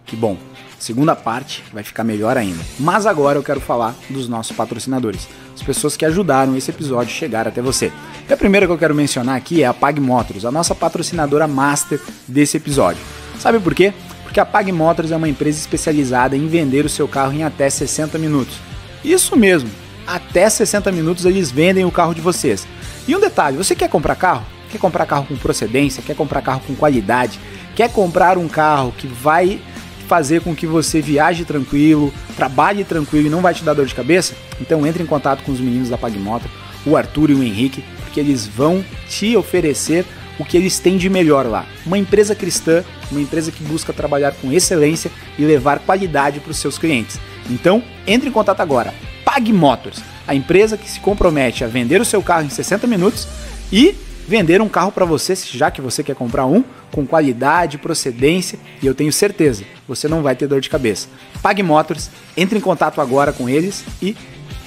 Que bom! Segunda parte vai ficar melhor ainda. Mas agora eu quero falar dos nossos patrocinadores, as pessoas que ajudaram esse episódio a chegar até você. E a primeira que eu quero mencionar aqui é a Pag Motors, a nossa patrocinadora master desse episódio. Sabe por quê? Porque a Pag Motors é uma empresa especializada em vender o seu carro em até 60 minutos. Isso mesmo, até 60 minutos eles vendem o carro de vocês. E um detalhe, você quer comprar carro? Quer comprar carro com procedência? Quer comprar carro com qualidade? Quer comprar um carro que vai fazer com que você viaje tranquilo, trabalhe tranquilo e não vai te dar dor de cabeça? Então entre em contato com os meninos da Pag Motors, o Arthur e o Henrique, porque eles vão te oferecer o que eles têm de melhor lá. Uma empresa cristã, uma empresa que busca trabalhar com excelência e levar qualidade para os seus clientes. Então entre em contato agora. Pag Motors, a empresa que se compromete a vender o seu carro em 60 minutos e vender um carro para você, já que você quer comprar um, com qualidade, procedência, e eu tenho certeza, você não vai ter dor de cabeça. Pag Motors, entre em contato agora com eles e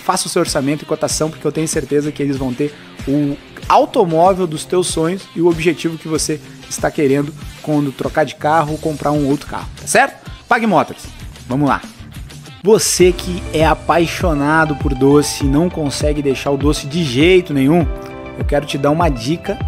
faça o seu orçamento e cotação, porque eu tenho certeza que eles vão ter o automóvel dos teus sonhos e o objetivo que você está querendo quando trocar de carro ou comprar um outro carro, tá certo? Pag Motors, vamos lá. Você que é apaixonado por doce e não consegue deixar o doce de jeito nenhum, eu quero te dar uma dica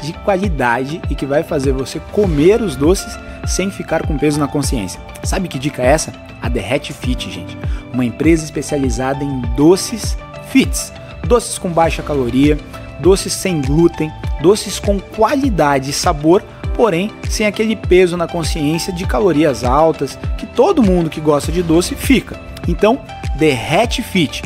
de qualidade e que vai fazer você comer os doces sem ficar com peso na consciência. Sabe que dica é essa? A Derrete Fit, gente. Uma empresa especializada em doces fits. Doces com baixa caloria, doces sem glúten, doces com qualidade e sabor, porém sem aquele peso na consciência de calorias altas que todo mundo que gosta de doce fica. Então, Derrete Fit.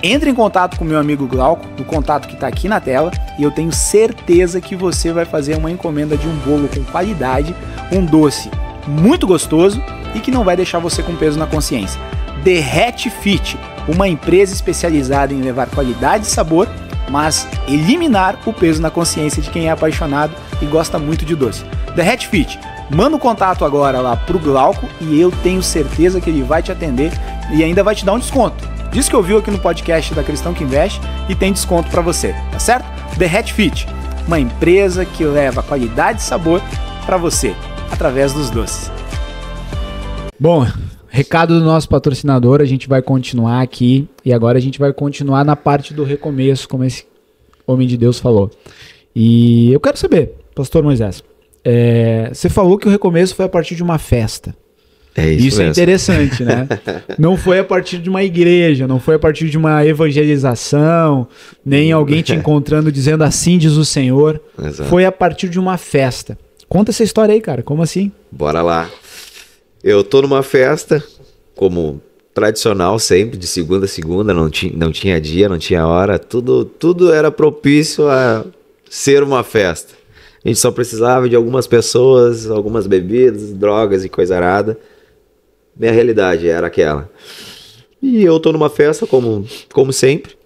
Entre em contato com o meu amigo Glauco, no contato que está aqui na tela, e eu tenho certeza que você vai fazer uma encomenda de um bolo com qualidade, um doce muito gostoso e que não vai deixar você com peso na consciência. Derrete Fit, uma empresa especializada em levar qualidade e sabor, mas eliminar o peso na consciência de quem é apaixonado e gosta muito de doce. Derrete Fit, manda um contato agora lá pro Glauco e eu tenho certeza que ele vai te atender e ainda vai te dar um desconto. Diz que ouviu aqui no podcast da Cristão que Investe e tem desconto para você, tá certo? Derrete Fit, uma empresa que leva qualidade e sabor para você, através dos doces. Bom, recado do nosso patrocinador, a gente vai continuar aqui e agora a gente vai continuar na parte do recomeço, como esse homem de Deus falou. E eu quero saber, pastor Moisés, você falou que o recomeço foi a partir de uma festa. Isso é interessante, né? Não foi a partir de uma igreja, não foi a partir de uma evangelização, nem alguém te encontrando dizendo assim diz o Senhor. Exato. Foi a partir de uma festa. Conta essa história aí, cara. Como assim? Bora lá. Eu tô numa festa, como tradicional sempre, de segunda a segunda, não tinha dia, não tinha hora, tudo era propício a ser uma festa. A gente só precisava de algumas pessoas, algumas bebidas, drogas e coisa arada. Minha realidade era aquela. E eu tô numa festa, como sempre.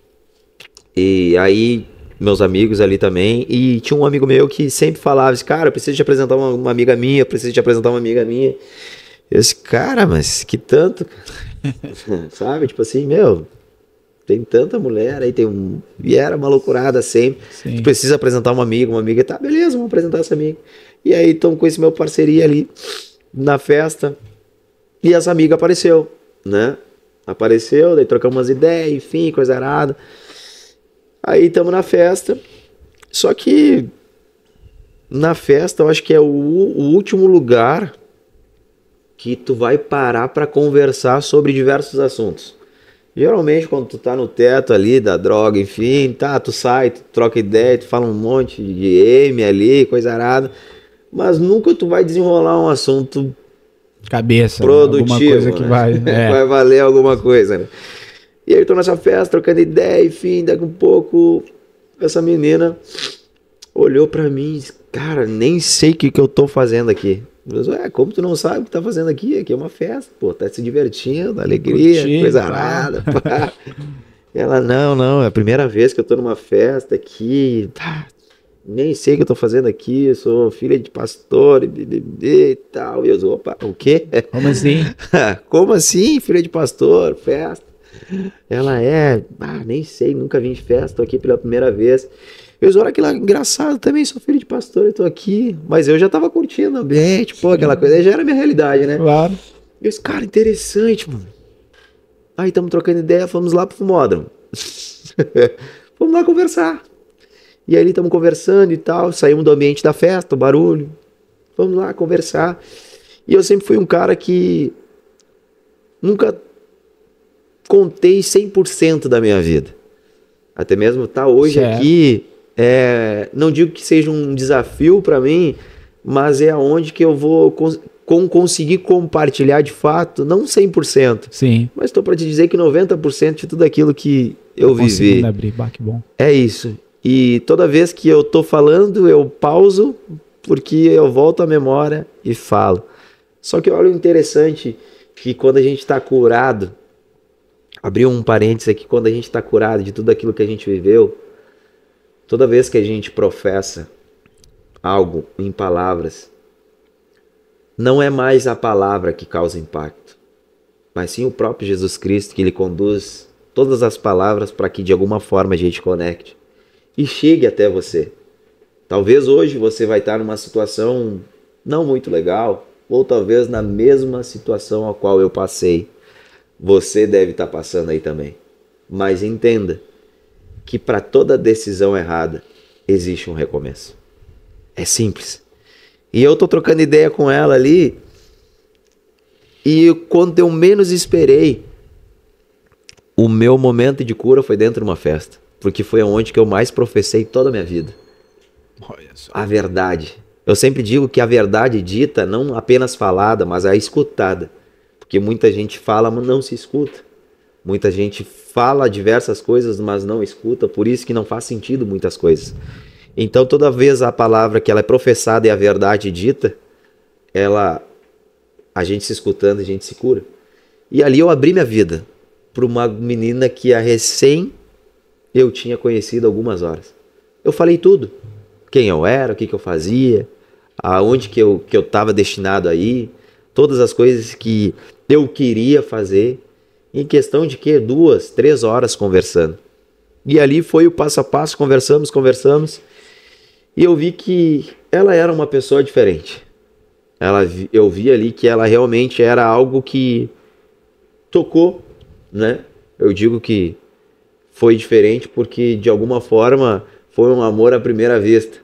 E aí, meus amigos ali também. E tinha um amigo meu que sempre falava assim, cara, eu preciso te apresentar uma amiga minha, Eu disse, cara, mas que tanto? Sabe? Tipo assim, meu, tem tanta mulher aí, E era uma loucurada sempre. Sim. Tu precisa apresentar uma amiga. Tá, beleza, vamos apresentar essa amiga. E aí, então, com esse meu parceria ali, na festa... E essa amiga apareceu, né? Apareceu, daí trocamos umas ideias, enfim, coisa arada. Aí estamos na festa. Só que na festa eu acho que é o último lugar que tu vai parar para conversar sobre diversos assuntos. Geralmente quando tu tá no teto ali da droga, enfim, tá, tu sai, tu troca ideia, tu fala um monte de M ali, coisa arada. Mas nunca tu vai desenrolar um assunto cabeça, produtivo, alguma coisa que vai, vai valer alguma coisa, né? E aí eu tô nessa festa, trocando ideia, enfim, daqui um pouco essa menina olhou pra mim e disse, cara, nem sei o que eu tô fazendo aqui. Eu disse, como tu não sabe o que tá fazendo aqui? Aqui é uma festa, pô, tá se divertindo, alegria, coisa arada, pá. Ela, não, é a primeira vez que eu tô numa festa aqui, tá. nem sei o que eu tô fazendo aqui, eu sou filha de pastor e tal. E eu, opa, o quê? Como assim? Como assim, filha de pastor, festa? Ela nem sei, nunca vim de festa, tô aqui pela primeira vez. Eu olha que lá, engraçado, também sou filho de pastor, eu tô aqui. Mas eu já tava curtindo o ambiente, pô, aquela coisa, aí já era minha realidade, né? Claro. E os cara, interessante, mano. Aí estamos trocando ideia, fomos lá pro Fumódromo. Vamos lá conversar. E aí estamos conversando e tal, saímos do ambiente da festa, o barulho. Vamos lá conversar. E eu sempre fui um cara que nunca contei 100% da minha vida. Até mesmo tá hoje certo. Aqui, não digo que seja um desafio para mim, mas é aonde que eu vou conseguir compartilhar de fato, não 100%. Sim. Mas estou para te dizer que 90% de tudo aquilo que eu vivi. Abrir, que bom. É isso. E toda vez que eu tô falando, eu pauso, porque eu volto à memória e falo. Só que olha o interessante, que quando a gente está curado, abrir um parênteses aqui, quando a gente está curado de tudo aquilo que a gente viveu, toda vez que a gente professa algo em palavras, não é mais a palavra que causa impacto, mas sim o próprio Jesus Cristo, que ele conduz todas as palavras para que de alguma forma a gente conecte e chegue até você. Talvez hoje você vai estar numa situação não muito legal, ou talvez na mesma situação a qual eu passei. Você deve estar passando aí também. Mas entenda que para toda decisão errada existe um recomeço. É simples. E eu tô trocando ideia com ela ali, e quando eu menos esperei, o meu momento de cura foi dentro de uma festa. Porque foi onde que eu mais professei toda a minha vida. Olha só. A verdade. Eu sempre digo que a verdade dita, não apenas falada, mas a escutada. Porque muita gente fala, mas não se escuta. Muita gente fala diversas coisas, mas não escuta. Por isso que não faz sentido muitas coisas. Então toda vez a palavra que ela é professada e a verdade dita, a gente se escutando, a gente se cura. E ali eu abri minha vida para uma menina que eu tinha conhecido algumas horas. Eu falei tudo. Quem eu era, o que eu fazia, aonde que eu estava destinado a ir, todas as coisas que eu queria fazer, em questão de 2, 3 horas conversando. E ali foi o passo a passo, conversamos, e eu vi que ela era uma pessoa diferente. Eu vi ali que ela realmente era algo que tocou, né? Eu digo que foi diferente porque, de alguma forma, foi um amor à primeira vista.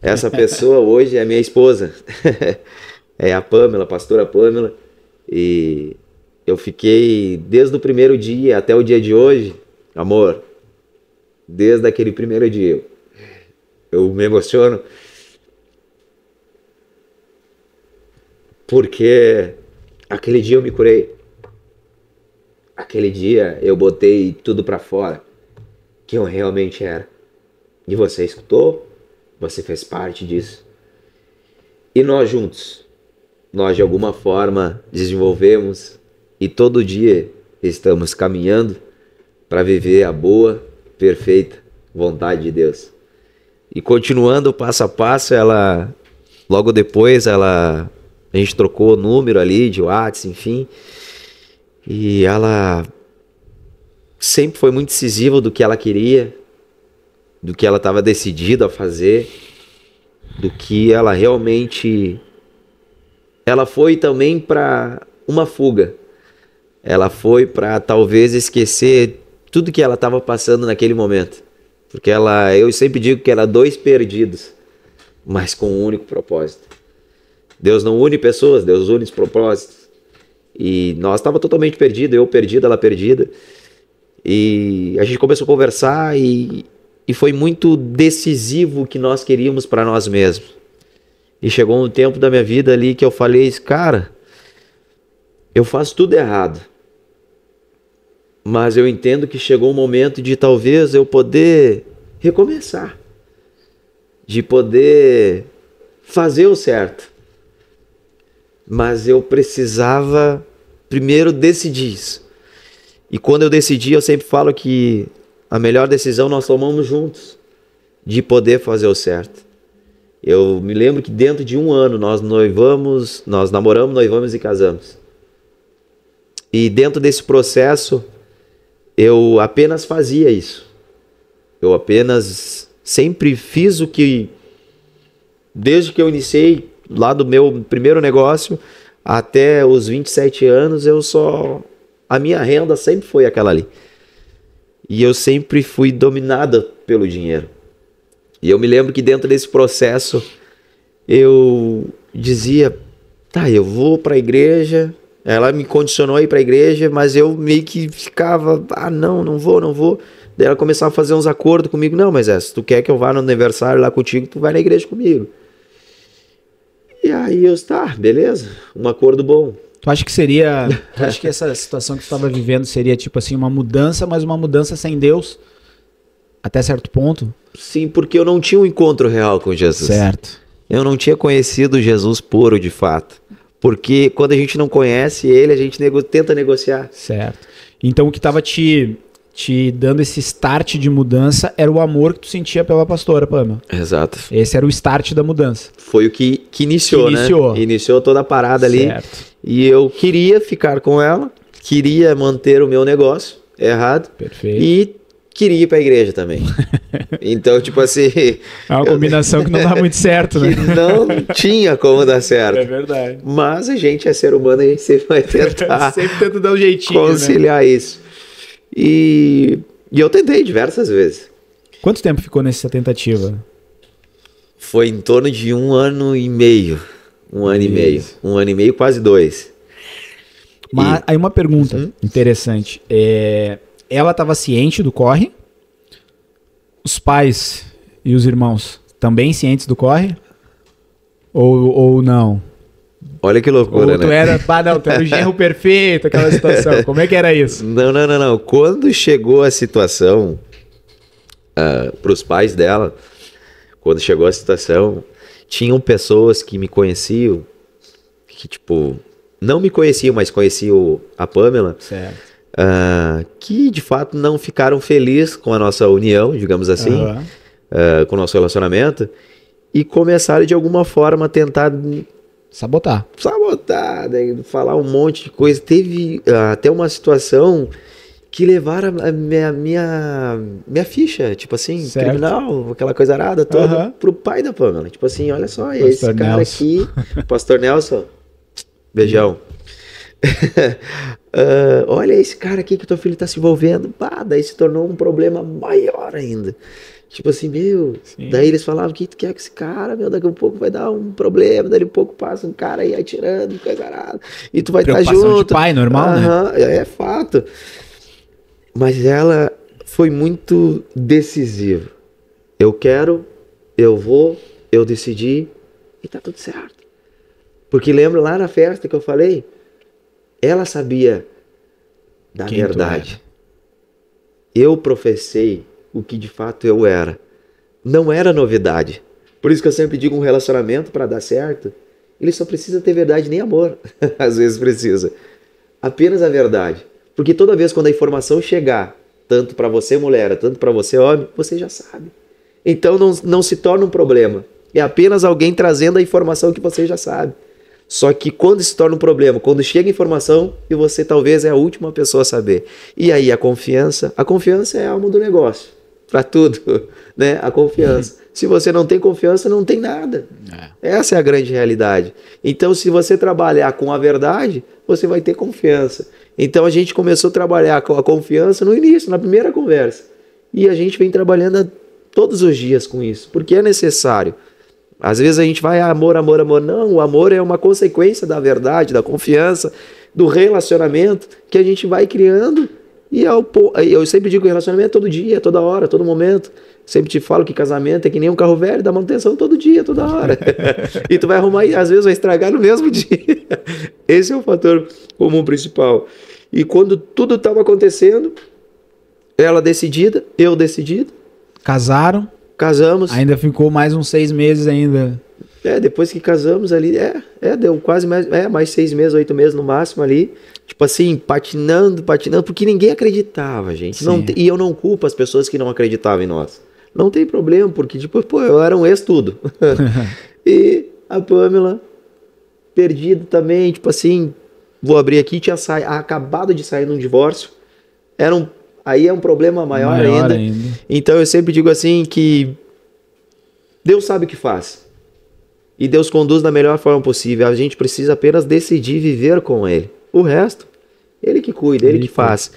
Essa pessoa hoje é minha esposa. É a Pamela, a pastora Pamela. E eu fiquei, desde o primeiro dia até o dia de hoje, amor, desde aquele primeiro dia, eu me emociono. Porque aquele dia eu me curei. Aquele dia eu botei tudo pra fora, que eu realmente era. E você escutou, você fez parte disso. E nós juntos, nós de alguma forma desenvolvemos e todo dia estamos caminhando para viver a boa, perfeita vontade de Deus. E continuando passo a passo, logo depois a gente trocou o número ali de WhatsApp, enfim. E ela sempre foi muito decisiva do que ela queria, do que ela estava decidida a fazer, do que ela realmente... Ela foi também para uma fuga. Ela foi para talvez esquecer tudo que ela estava passando naquele momento. Porque eu sempre digo que era 2 perdidos, mas com um único propósito. Deus não une pessoas, Deus une os propósitos. E nós estávamos totalmente perdidos, eu perdido, ela perdida. E a gente começou a conversar e foi muito decisivo o que nós queríamos para nós mesmos. E chegou um tempo da minha vida ali que eu falei, cara, eu faço tudo errado. Mas eu entendo que chegou um momento de talvez eu poder recomeçar. De poder fazer o certo. Mas eu precisava primeiro decidir isso. E quando eu decidi, eu sempre falo que a melhor decisão nós tomamos juntos. de poder fazer o certo. Eu me lembro que dentro de um ano nós namoramos, noivamos e casamos. E dentro desse processo, eu apenas fazia isso. Eu apenas sempre fiz o que, desde que eu iniciei lá do meu primeiro negócio, até os 27 anos, a minha renda sempre foi aquela ali. E eu sempre fui dominada pelo dinheiro. E eu me lembro que dentro desse processo, eu dizia, tá, eu vou para a igreja. Ela me condicionou a ir para a igreja, mas eu meio que ficava, não vou. Daí ela começava a fazer uns acordos comigo. Não, mas se tu quer que eu vá no aniversário lá contigo, tu vai na igreja comigo. E aí eu, tá, beleza, um acordo bom. Tu acha que essa situação que tu estava vivendo seria tipo assim, uma mudança, mas uma mudança sem Deus até certo ponto? Sim, porque eu não tinha um encontro real com Jesus. Certo. Eu não tinha conhecido Jesus puro de fato. Porque quando a gente não conhece ele, a gente tenta negociar. Certo. Então o que estava te dando esse start de mudança era o amor que tu sentia pela pastora Pamela. Exato. Esse era o start da mudança. Foi o que iniciou, né? Iniciou toda a parada ali. Certo. E eu queria ficar com ela, queria manter o meu negócio errado. Perfeito. E queria ir pra igreja também. Então, tipo assim... É uma combinação que não dá muito certo, né? Que não tinha como dar certo. É verdade. Mas a gente é ser humano, a gente sempre vai tentar... sempre tenta dar um jeitinho, conciliar, né? Isso. E eu tentei diversas vezes. Quanto tempo ficou nessa tentativa? Foi em torno de 1 ano e meio. 1 ano e meio. 1 ano e meio, quase 2. Mas aí uma pergunta interessante. Ela estava ciente do corre? Os pais e os irmãos também cientes do corre? Ou não? Olha que loucura, ou tu né? Tu era o genro perfeito, aquela situação. Como é que era isso? Não. Quando chegou a situação para os pais dela, quando chegou a situação, tinham pessoas que me conheciam, que tipo, não me conheciam, mas conheciam a Pamela. Certo. Que de fato não ficaram felizes com a nossa união, digamos assim, com o nosso relacionamento, e começaram de alguma forma a tentar sabotar, né? Falar um monte de coisa. Teve até uma situação que levaram a minha ficha, tipo assim, certo, criminal, aquela coisa arada toda, pro pai da Pamela. Tipo assim, olha só, Pastor esse cara Nelson. Aqui, Pastor Nelson, beijão. Olha esse cara aqui que teu filho tá se envolvendo. Daí se tornou um problema maior ainda. Tipo assim, sim. Daí eles falavam, o que tu quer com esse cara, daqui a pouco vai dar um problema, daí a pouco passa um cara aí atirando, coisa arada, e tu vai estar junto. De pai, normal, né? É fato. Mas ela foi muito decisiva. Eu quero, eu vou, eu decidi, e tá tudo certo. Porque lembra lá na festa que eu falei? Ela sabia da verdade. Eu professei o que de fato eu era. Não era novidade. Por isso que eu sempre digo, um relacionamento para dar certo, ele só precisa ter verdade, nem amor. Às vezes precisa. Apenas a verdade. Porque toda vez quando a informação chegar, tanto para você mulher, tanto para você homem, você já sabe. Então não se torna um problema. É apenas alguém trazendo a informação que você já sabe. Só que quando se torna um problema, quando chega informação e você talvez é a última pessoa a saber. E aí a confiança é a alma do negócio. Para tudo, né? A confiança. Se você não tem confiança, não tem nada. Essa é a grande realidade. Então, se você trabalhar com a verdade, você vai ter confiança. Então, a gente começou a trabalhar com a confiança no início, na primeira conversa. E a gente vem trabalhando todos os dias com isso, porque é necessário. Às vezes a gente vai, amor. Não, o amor é uma consequência da verdade, da confiança, do relacionamento que a gente vai criando. E eu sempre digo que relacionamento é todo dia, toda hora, todo momento. Sempre te falo que casamento é que nem um carro velho, dá manutenção todo dia, toda hora. E tu vai arrumar e às vezes vai estragar no mesmo dia. Esse é o fator comum principal. E quando tudo estava acontecendo, ela decidida, eu decidido. Casamos. Ainda ficou mais uns 6 meses ainda. Depois que casamos ali, deu quase mais 6 meses, 8 meses no máximo ali. Tipo assim, patinando, porque ninguém acreditava, gente. E eu não culpo as pessoas que não acreditavam em nós. Não tem problema, porque, tipo, pô, eu era um ex-tudo. E a Pamela, perdida também, tipo assim, vou abrir aqui, tinha acabado de sair num divórcio. Aí é um problema maior ainda. Então eu sempre digo assim que Deus sabe o que faz. E Deus conduz da melhor forma possível. A gente precisa apenas decidir viver com Ele. O resto, Ele que cuida, Ele que faz.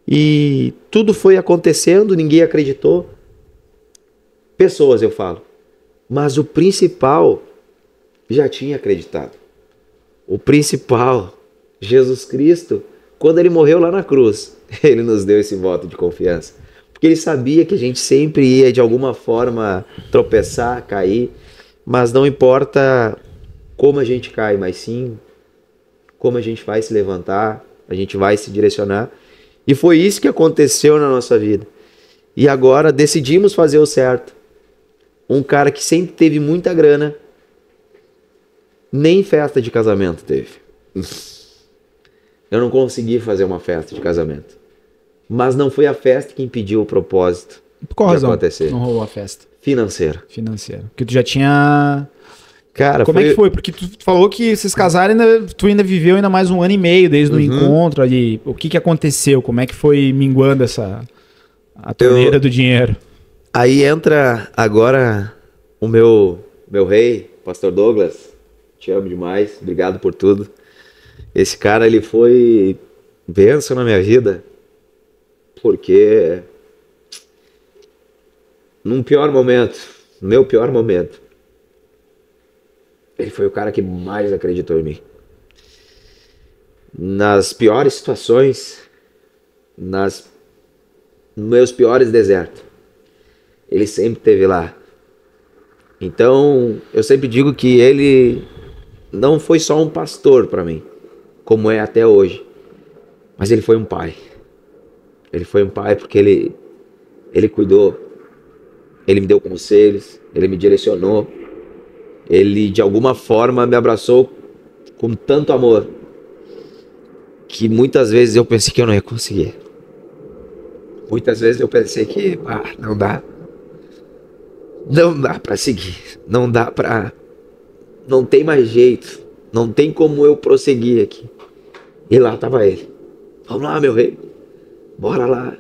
E tudo foi acontecendo, ninguém acreditou. Pessoas, eu falo. Mas o principal já tinha acreditado. O principal, Jesus Cristo, quando Ele morreu lá na cruz, Ele nos deu esse voto de confiança. Porque Ele sabia que a gente sempre ia, de alguma forma, tropeçar, cair. Mas não importa como a gente cai, mas sim como a gente vai se levantar, a gente vai se direcionar. E foi isso que aconteceu na nossa vida. E agora decidimos fazer o certo. Um cara que sempre teve muita grana, nem festa de casamento teve. Eu não consegui fazer uma festa de casamento. Mas não foi a festa que impediu o propósito de acontecer. Não rolou a festa? Financeira. Porque tu já tinha... Cara, como é que foi? Porque tu falou que vocês casaram, tu ainda viveu ainda mais 1 ano e meio desde o encontro ali. O que aconteceu? Como é que foi minguando a torneira do dinheiro? Aí entra agora o meu rei, Pastor Douglas. Te amo demais. Obrigado por tudo. Esse cara, ele foi bênção na minha vida. Porque no meu pior momento, ele foi o cara que mais acreditou em mim. Nas piores situações, nos meus piores desertos, ele sempre esteve lá. Então, eu sempre digo que ele não foi só um pastor para mim, como é até hoje, mas ele foi um pai. Ele foi um pai porque ele cuidou, ele me deu conselhos, ele me direcionou, ele de alguma forma me abraçou com tanto amor que muitas vezes eu pensei que eu não ia conseguir. Muitas vezes eu pensei que não dá para seguir, não tem mais jeito, não tem como eu prosseguir aqui. E lá estava ele. Vamos lá, meu rei, bora lá.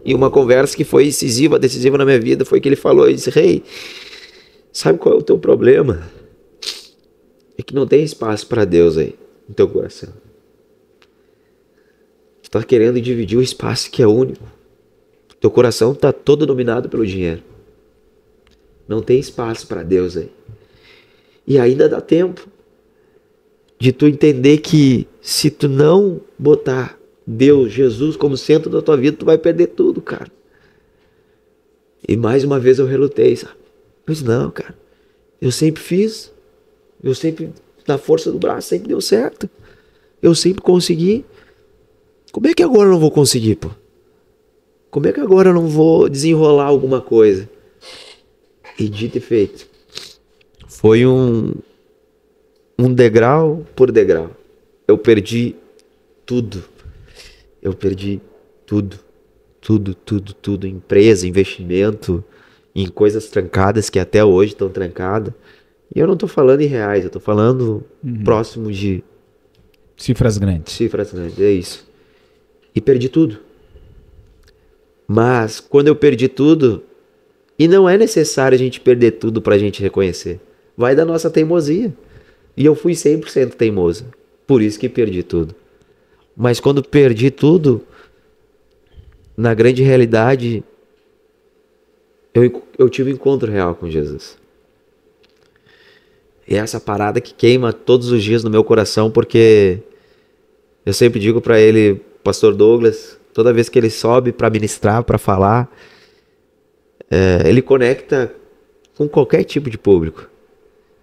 E uma conversa que foi decisiva na minha vida foi que ele falou, ele disse: rei, sabe qual é o teu problema? É que não tem espaço para Deus aí no teu coração. Tu tá querendo dividir o espaço que é único. Teu coração tá todo dominado pelo dinheiro. Não tem espaço para Deus aí. E ainda dá tempo de tu entender que se tu não botar Deus, Jesus como centro da tua vida, tu vai perder tudo, cara. E mais uma vez eu relutei, sabe? Mas não, cara. Eu sempre fiz. Eu sempre, na força do braço, sempre deu certo. Eu sempre consegui. Como é que agora eu não vou conseguir, pô? Como é que agora eu não vou desenrolar alguma coisa? E dito e feito. Foi um degrau por degrau. Eu perdi tudo. Eu perdi tudo. Tudo. Empresa, investimento, em coisas trancadas que até hoje estão trancadas. E eu não tô falando em reais, eu tô falando próximo de... Cifras grandes, é isso. E perdi tudo. Mas quando eu perdi tudo, e não é necessário a gente perder tudo pra gente reconhecer. Vai da nossa teimosia. E eu fui 100% teimoso. Por isso que perdi tudo. Mas quando perdi tudo, na grande realidade, eu tive um encontro real com Jesus. E essa parada que queima todos os dias no meu coração, porque eu sempre digo para ele, Pastor Douglas, toda vez que ele sobe para ministrar, para falar, ele conecta com qualquer tipo de público.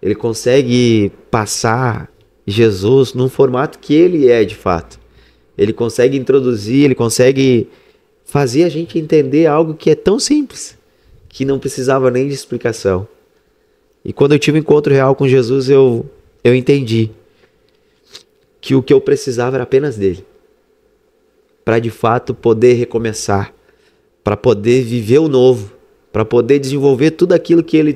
Ele consegue passar Jesus num formato que ele é de fato. Ele consegue introduzir, ele consegue fazer a gente entender algo que é tão simples, que não precisava nem de explicação. E quando eu tive um encontro real com Jesus, eu entendi que o que eu precisava era apenas dele. Para de fato poder recomeçar, para poder viver o novo, para poder desenvolver tudo aquilo que Ele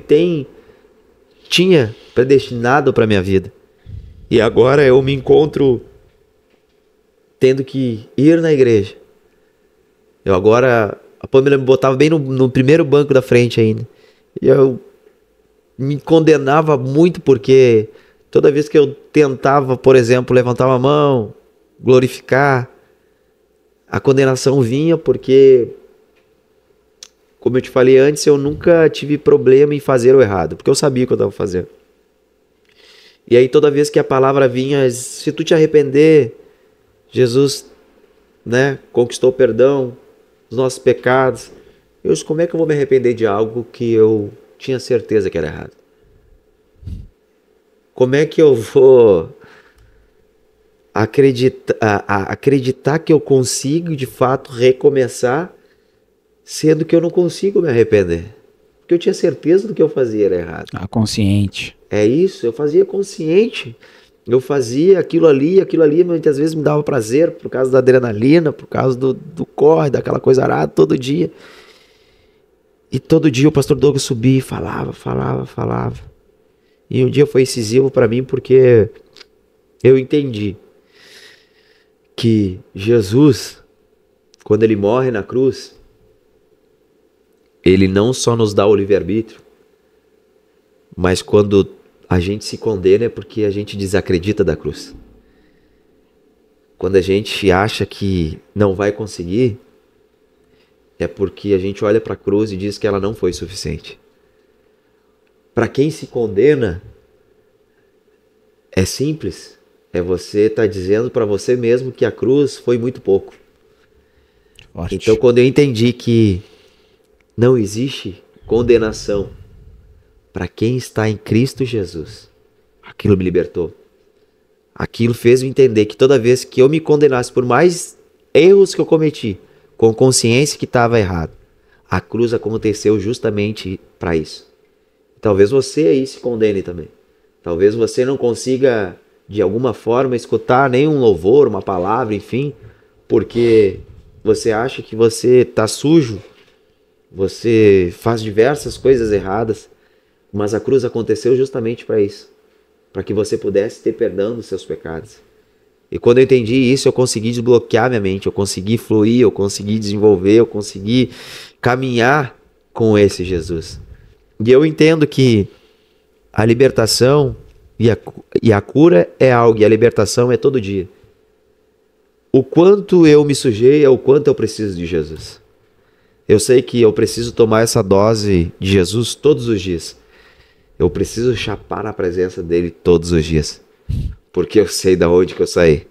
tinha predestinado para minha vida. E agora eu me encontro tendo que ir na igreja. A Pamela me botava bem no primeiro banco da frente ainda. E eu me condenava muito porque toda vez que eu tentava, por exemplo, levantar uma mão, glorificar, a condenação vinha porque, como eu te falei antes, eu nunca tive problema em fazer o errado, porque eu sabia o que eu estava fazendo. E aí toda vez que a palavra vinha, se tu te arrepender, Jesus, né, conquistou o perdão dos nossos pecados. Eu disse, como é que eu vou me arrepender de algo que eu tinha certeza que era errado? Como é que eu vou acreditar que eu consigo de fato recomeçar, sendo que eu não consigo me arrepender? Porque eu tinha certeza do que eu fazia era errado. Consciente. É isso, eu fazia consciente. Eu fazia aquilo ali, muitas vezes me dava prazer por causa da adrenalina, por causa do corre, daquela coisa arada, todo dia. E todo dia o pastor Douglas subia e falava. E um dia foi incisivo para mim porque eu entendi que Jesus, quando ele morre na cruz, ele não só nos dá o livre-arbítrio, mas quando a gente se condena é porque a gente desacredita da cruz. Quando a gente acha que não vai conseguir, é porque a gente olha para a cruz e diz que ela não foi suficiente. Para quem se condena, é simples. É você estar dizendo para você mesmo que a cruz foi muito pouco. Forte. Então, quando eu entendi que não existe condenação para quem está em Cristo Jesus, aquilo me libertou. Aquilo fez eu entender que toda vez que eu me condenasse por mais erros que eu cometi, com consciência que estava errado, a cruz aconteceu justamente para isso. Talvez você aí se condene também. Talvez você não consiga, de alguma forma, escutar nenhum louvor, uma palavra, enfim, porque você acha que você está sujo, você faz diversas coisas erradas, mas a cruz aconteceu justamente para isso, para que você pudesse ter perdão dos seus pecados. E quando eu entendi isso, eu consegui desbloquear minha mente, eu consegui fluir, eu consegui desenvolver, eu consegui caminhar com esse Jesus. E eu entendo que a libertação e a cura é algo, e a libertação é todo dia. O quanto eu me sujei é o quanto eu preciso de Jesus. Eu sei que eu preciso tomar essa dose de Jesus todos os dias. Eu preciso chapar na presença dele todos os dias. Porque eu sei da onde que eu saí.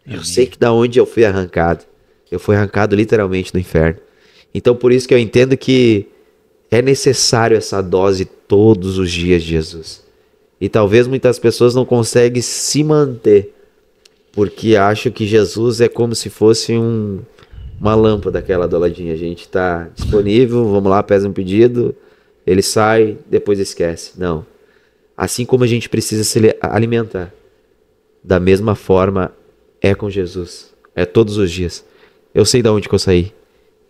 Eu sei que da onde eu fui arrancado. Eu fui arrancado literalmente do inferno. Então por isso que eu entendo que é necessário essa dose todos os dias de Jesus. E talvez muitas pessoas não conseguem se manter. Porque acham que Jesus é como se fosse uma lâmpada aquela do ladinho. A gente está disponível, vamos lá, pede um pedido, ele sai, depois esquece. Não. Assim como a gente precisa se alimentar, da mesma forma é com Jesus. É todos os dias. Eu sei de onde que eu saí.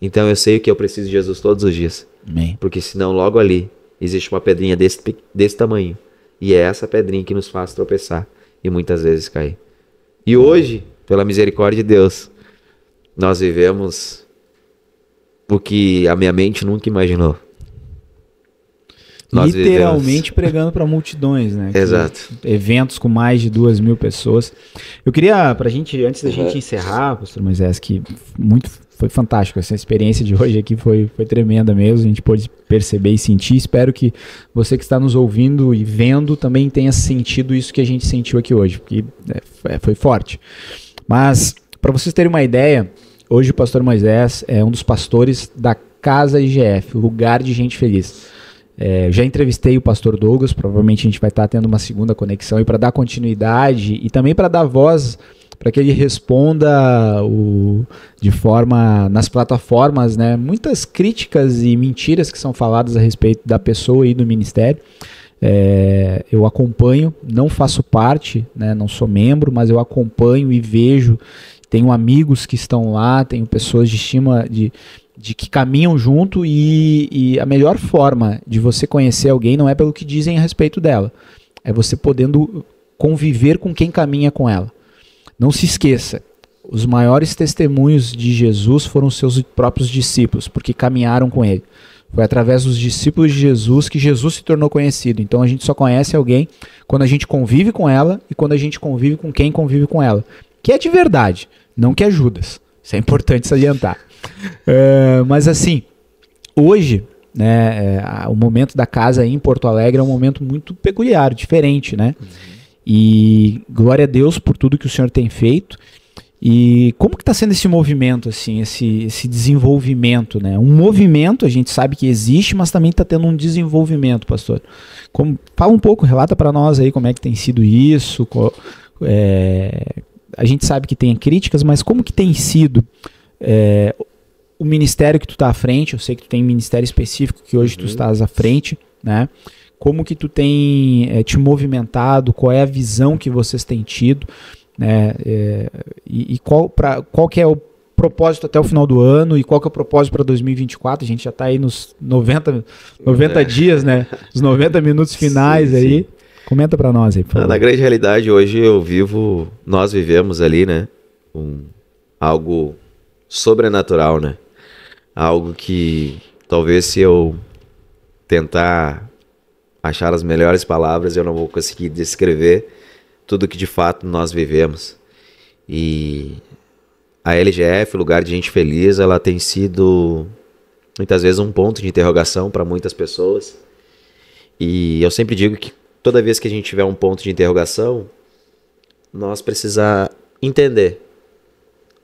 Então eu sei que eu preciso de Jesus todos os dias. Amém. Porque senão logo ali existe uma pedrinha desse tamanho. E é essa pedrinha que nos faz tropeçar e muitas vezes cair. E hoje, pela misericórdia de Deus, nós vivemos o que a minha mente nunca imaginou. Nós literalmente pregando para multidões, né? Exato. Eventos com mais de 2.000 pessoas. Eu queria, pra gente, antes da gente encerrar, pastor Moisés, que foi fantástico. Essa experiência de hoje aqui foi tremenda mesmo. A gente pôde perceber e sentir. Espero que você que está nos ouvindo e vendo também tenha sentido isso que a gente sentiu aqui hoje, porque foi forte. Mas, para vocês terem uma ideia, hoje o pastor Moisés é um dos pastores da Casa IGF, o Lugar de Gente Feliz. Já entrevistei o pastor Douglas, provavelmente a gente vai estar tendo uma segunda conexão e para dar continuidade e também para dar voz para que ele responda de forma nas plataformas, né, muitas críticas e mentiras que são faladas a respeito da pessoa e do ministério. Eu acompanho, não faço parte, né, não sou membro, mas eu acompanho e vejo, tenho amigos que estão lá, tenho pessoas de estima de que caminham junto e a melhor forma de você conhecer alguém não é pelo que dizem a respeito dela, é você podendo conviver com quem caminha com ela. Não se esqueça, os maiores testemunhos de Jesus foram seus próprios discípulos, porque caminharam com ele. Foi através dos discípulos de Jesus que Jesus se tornou conhecido. Então a gente só conhece alguém quando a gente convive com ela e quando a gente convive com quem convive com ela. Que é de verdade, não que é Judas. Isso é importante salientar. Mas assim, hoje, né, o momento da casa em Porto Alegre é um momento muito peculiar, diferente, né? E glória a Deus por tudo que o Senhor tem feito. E como que está sendo esse movimento, assim, esse desenvolvimento, né? Um movimento, a gente sabe que existe, mas também está tendo um desenvolvimento, pastor. Fala um pouco, relata para nós aí como é que tem sido isso. A gente sabe que tem críticas, mas como que tem sido o ministério que tu está à frente? Eu sei que tu tem um ministério específico que hoje tu estás à frente, né? Como que tu tem te movimentado? Qual é a visão que vocês têm tido? Né? E qual que é o propósito até o final do ano e qual que é o propósito para 2024? A gente já está aí nos 90 dias, né? Os 90 minutos finais. Sim, aí. Sim. Comenta para nós aí, por favor. Na grande realidade, hoje nós vivemos ali, né? Algo sobrenatural, né? Algo que talvez se eu tentar achar as melhores palavras, eu não vou conseguir descrever tudo que de fato nós vivemos. E a LGF, Lugar de Gente Feliz, ela tem sido muitas vezes um ponto de interrogação para muitas pessoas. E eu sempre digo que toda vez que a gente tiver um ponto de interrogação, nós precisamos entender.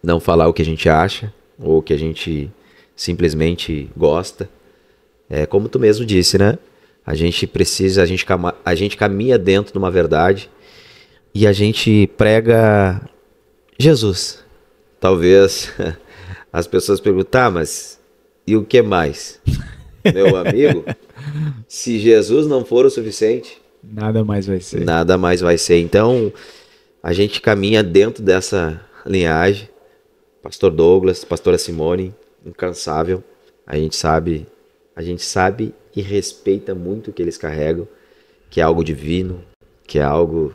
Não falar o que a gente acha ou o que a gente simplesmente gosta. É como tu mesmo disse, né? A gente caminha dentro de uma verdade e a gente prega Jesus. Talvez as pessoas perguntam, mas e o que mais? Meu amigo, se Jesus não for o suficiente, nada mais vai ser. Nada mais vai ser. Então, a gente caminha dentro dessa linhagem. Pastor Douglas, pastora Simone, incansável. A gente sabe e respeita muito o que eles carregam, que é algo divino, que é algo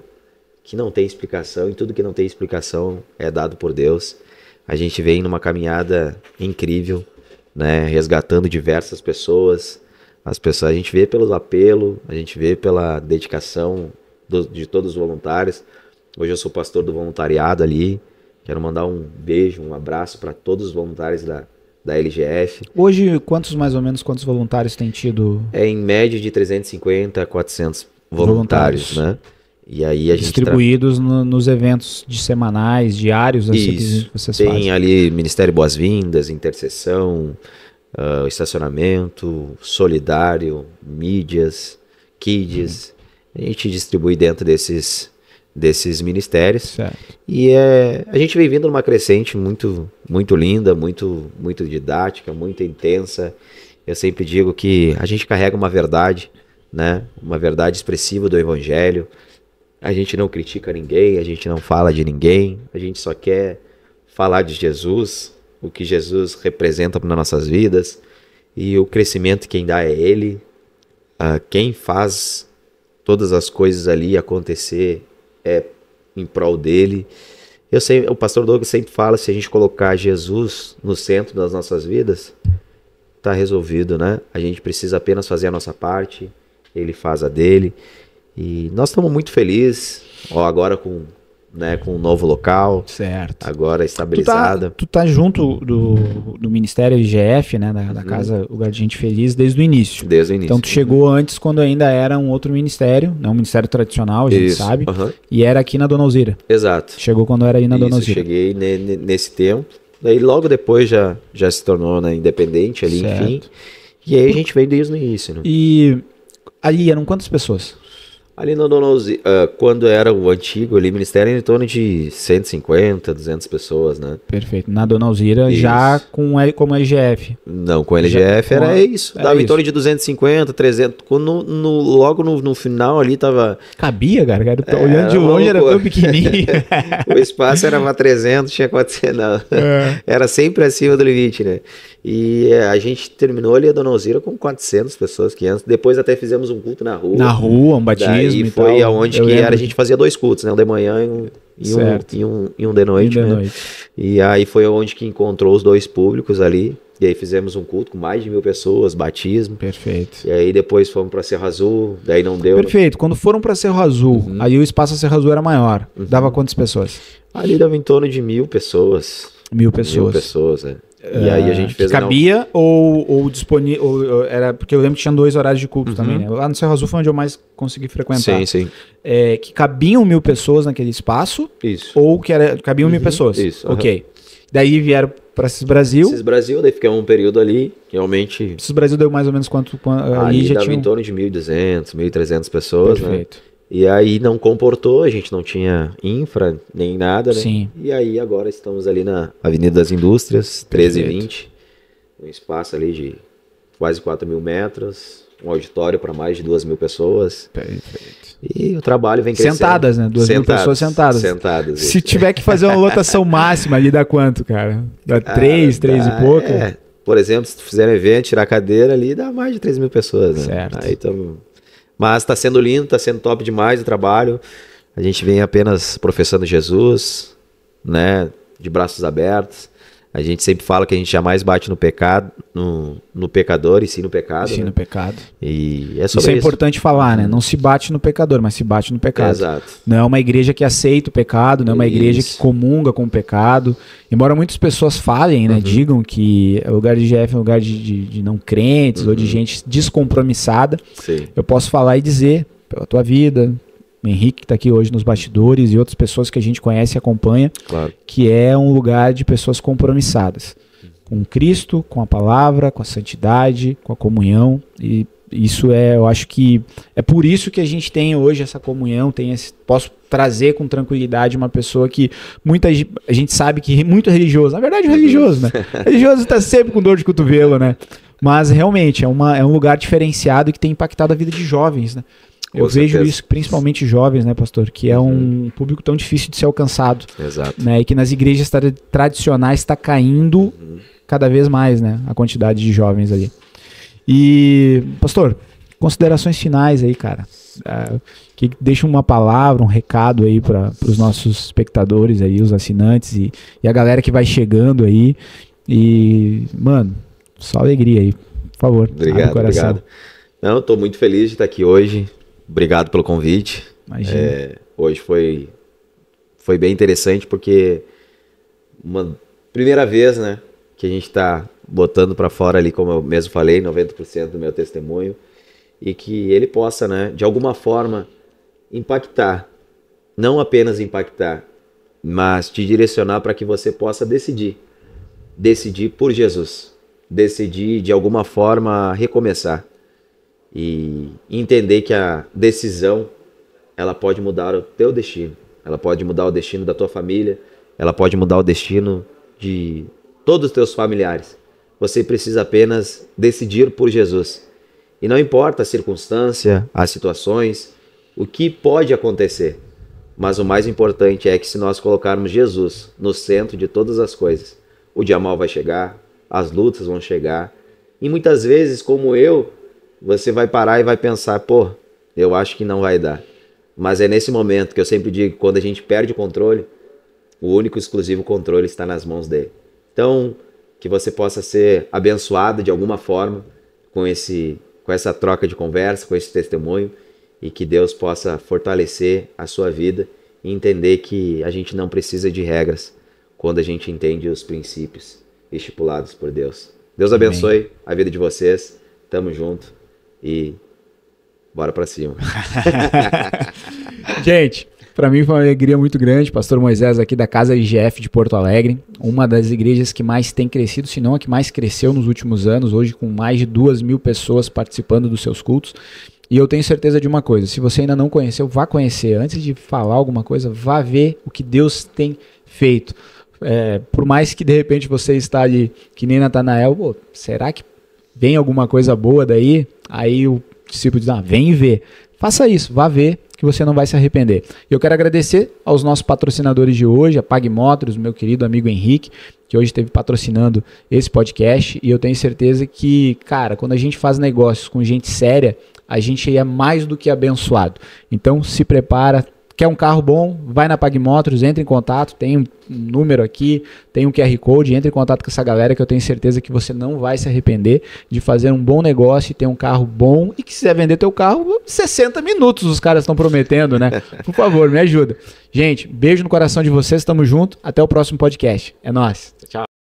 que não tem explicação, e tudo que não tem explicação é dado por Deus. A gente vem numa caminhada incrível, né, resgatando diversas pessoas. As pessoas, a gente vê pelo apelo, a gente vê pela dedicação de todos os voluntários. Hoje eu sou pastor do voluntariado ali. Quero mandar um beijo, um abraço para todos os voluntários da LGF. Hoje, quantos voluntários tem tido? É em média de 350 a 400 voluntários, né? E aí a gente distribuídos nos eventos de semanais, diários, assim que vocês tem fazem. Ali Ministério Boas-Vindas, Intercessão, estacionamento, solidário, mídias, kids. A gente distribui dentro desses ministérios. Certo. E a gente vem vindo numa crescente muito, muito linda, muito, muito didática, muito intensa. Eu sempre digo que a gente carrega uma verdade, né? Uma verdade expressiva do Evangelho. A gente não critica ninguém, a gente não fala de ninguém, a gente só quer falar de Jesus, o que Jesus representa nas nossas vidas, e o crescimento quem dá é Ele. Quem faz todas as coisas ali acontecer é em prol dele. O pastor Douglas sempre fala, se a gente colocar Jesus no centro das nossas vidas, tá resolvido, né? A gente precisa apenas fazer a nossa parte, ele faz a dele. E nós estamos muito felizes, agora com um novo local, certo, agora estabilizada. Tu tá junto do Ministério IGF, né, da Casa Lugar de Gente Feliz, desde o início. Desde o início. Então tu chegou antes, quando ainda era um outro ministério, né, um ministério tradicional, a gente sabe, e era aqui na Dona Alzira. Exato. Chegou quando era aí na Dona Alzira. Cheguei nesse tempo, daí logo depois já se tornou, né, independente ali, certo. Enfim. E aí a gente veio desde o início. Né? E ali eram quantas pessoas? Ali no Dona Alzira, quando era o antigo ali, ministério, era em torno de 150, 200 pessoas, né? Perfeito. Na Dona Alzira, Isso. já como LGF. Não, com LGF Já- era com- isso. era Dava em isso. torno de 250, 300. Logo no final ali tava... Cabia, cara. É, Olhando de era uma longe era loucura. tão pequenininho. O espaço era para 300, tinha 400, não. Era sempre acima do limite, né? E a gente terminou ali a Dona Alzira com 400 pessoas, 500. Depois até fizemos um culto na rua. Na rua, um batismo Daí e foi tal. aonde Eu que lembro era, a gente fazia 2 cultos, né? Um de manhã Certo. e um de noite, de né? noite. E aí foi onde que encontrou os 2 públicos ali. E aí fizemos um culto com mais de 1000 pessoas, batismo. Perfeito. E aí depois fomos para Serra Azul, daí não deu. Perfeito. Quando foram pra Cerro Azul, aí o espaço a Cerro Azul era maior. Dava quantas pessoas? Ali dava em torno de 1000 pessoas. 1000 pessoas. 1000 pessoas, né? E aí a gente fez... Que cabia ou disponível. Era, porque eu lembro que tinha 2 horários de culto também, né? Lá no Cerro Azul foi onde eu mais consegui frequentar. Sim, sim. Que cabiam 1000 pessoas naquele espaço, Isso. ou que cabiam 1000 pessoas. Isso, Ok. Daí vieram para Cis Brasil. Cis Brasil, daí ficamos um período ali, realmente... Cis Brasil deu mais ou menos quanto Ali aí já dava tinha. em torno de 1.200, 1.300 pessoas, né? Perfeito. E aí não comportou, a gente não tinha infra, nem nada, né? Sim. E aí agora estamos ali na Avenida das Indústrias, 1320, um espaço ali de quase 4.000 metros, um auditório para mais de 2.000 pessoas. Perfeito. E o trabalho vem crescendo. Sentadas, né? 2.000 pessoas sentadas. Sentadas. Se tiver que fazer uma lotação máxima ali, dá quanto, cara? Dá 3 e pouco? É. Por exemplo, se tu fizer um evento, tirar a cadeira ali, dá mais de 3.000 pessoas, né? Certo. Aí Mas tá sendo lindo, tá sendo top demais o trabalho. A gente vem apenas professando Jesus, né? De braços abertos. A gente sempre fala que a gente jamais bate no pecado, no pecador e sim no pecado. Sim, né? no pecado. E é Isso sobre é importante falar, né? Não se bate no pecador, mas se bate no pecado. Exato. Não é uma igreja que aceita o pecado, não é uma igreja que Isso. comunga com o pecado. Embora muitas pessoas falem, né? Digam que o lugar de GF é um lugar de não crentes ou de gente descompromissada. Sim. Eu posso falar e dizer, pela tua vida, o Henrique que está aqui hoje nos bastidores e outras pessoas que a gente conhece e acompanha, Claro. que é um lugar de pessoas compromissadas com Cristo, com a palavra, com a santidade, com a comunhão. E isso eu acho que é por isso que a gente tem hoje essa comunhão, posso trazer com tranquilidade uma pessoa que a gente sabe que é muito religioso, na verdade religioso, né? Religioso está sempre com dor de cotovelo, né? Mas realmente é um lugar diferenciado e que tem impactado a vida de jovens, né? Eu vejo certeza. isso, principalmente jovens, né, pastor? Que é um público tão difícil de ser alcançado, Exato. né? E que nas igrejas tradicionais está caindo cada vez mais, né? A quantidade de jovens ali. E, pastor, considerações finais aí, cara. Que deixa uma palavra, um recado aí para os nossos espectadores aí, os assinantes e a galera que vai chegando aí. E, mano, só alegria aí, por favor. abre o Obrigado, coração. obrigado. Não, estou muito feliz de estar aqui hoje. Obrigado pelo convite. Imagina. Hoje foi bem interessante porque uma primeira vez, né, que a gente está botando para fora ali, como eu mesmo falei, 90% do meu testemunho e que ele possa, né, de alguma forma impactar, não apenas impactar, mas te direcionar para que você possa decidir por Jesus, decidir de alguma forma recomeçar. E entender que a decisão, ela pode mudar o teu destino. Ela pode mudar o destino da tua família. Ela pode mudar o destino de todos os teus familiares. Você precisa apenas decidir por Jesus. E não importa a circunstância, as situações, o que pode acontecer. Mas o mais importante é que se nós colocarmos Jesus no centro de todas as coisas, o dia mal vai chegar, as lutas vão chegar. E muitas vezes, como você vai parar e vai pensar, pô, eu acho que não vai dar. Mas é nesse momento que eu sempre digo, quando a gente perde o controle, o único exclusivo controle está nas mãos dele. Então, que você possa ser abençoado de alguma forma com essa troca de conversa, com esse testemunho, e que Deus possa fortalecer a sua vida e entender que a gente não precisa de regras quando a gente entende os princípios estipulados por Deus. Deus abençoe a vida de vocês. Tamo junto. E bora pra cima. Gente, para mim foi uma alegria muito grande. Pastor Moisés aqui da Casa IGF de Porto Alegre, uma das igrejas que mais tem crescido, se não a que mais cresceu nos últimos anos, hoje com mais de 2.000 pessoas participando dos seus cultos. E eu tenho certeza de uma coisa, se você ainda não conheceu, vá conhecer. Antes de falar alguma coisa, vá ver o que Deus tem feito. Por mais que de repente você está ali, que nem Natanael, pô, será que vem alguma coisa boa daí? Aí o discípulo diz, vem e vê. Faça isso, vá ver que você não vai se arrepender. E eu quero agradecer aos nossos patrocinadores de hoje, a PagMotors, meu querido amigo Henrique, que hoje esteve patrocinando esse podcast, e eu tenho certeza que, cara, quando a gente faz negócios com gente séria, a gente é mais do que abençoado. Então se prepara. Quer um carro bom? Vai na PagMotors, entre em contato, tem um número aqui, tem um QR Code, entre em contato com essa galera que eu tenho certeza que você não vai se arrepender de fazer um bom negócio e ter um carro bom, e que quiser vender teu carro, 60 minutos os caras estão prometendo, né? Por favor, me ajuda. Gente, beijo no coração de vocês, tamo junto, até o próximo podcast. É nóis. Tchau.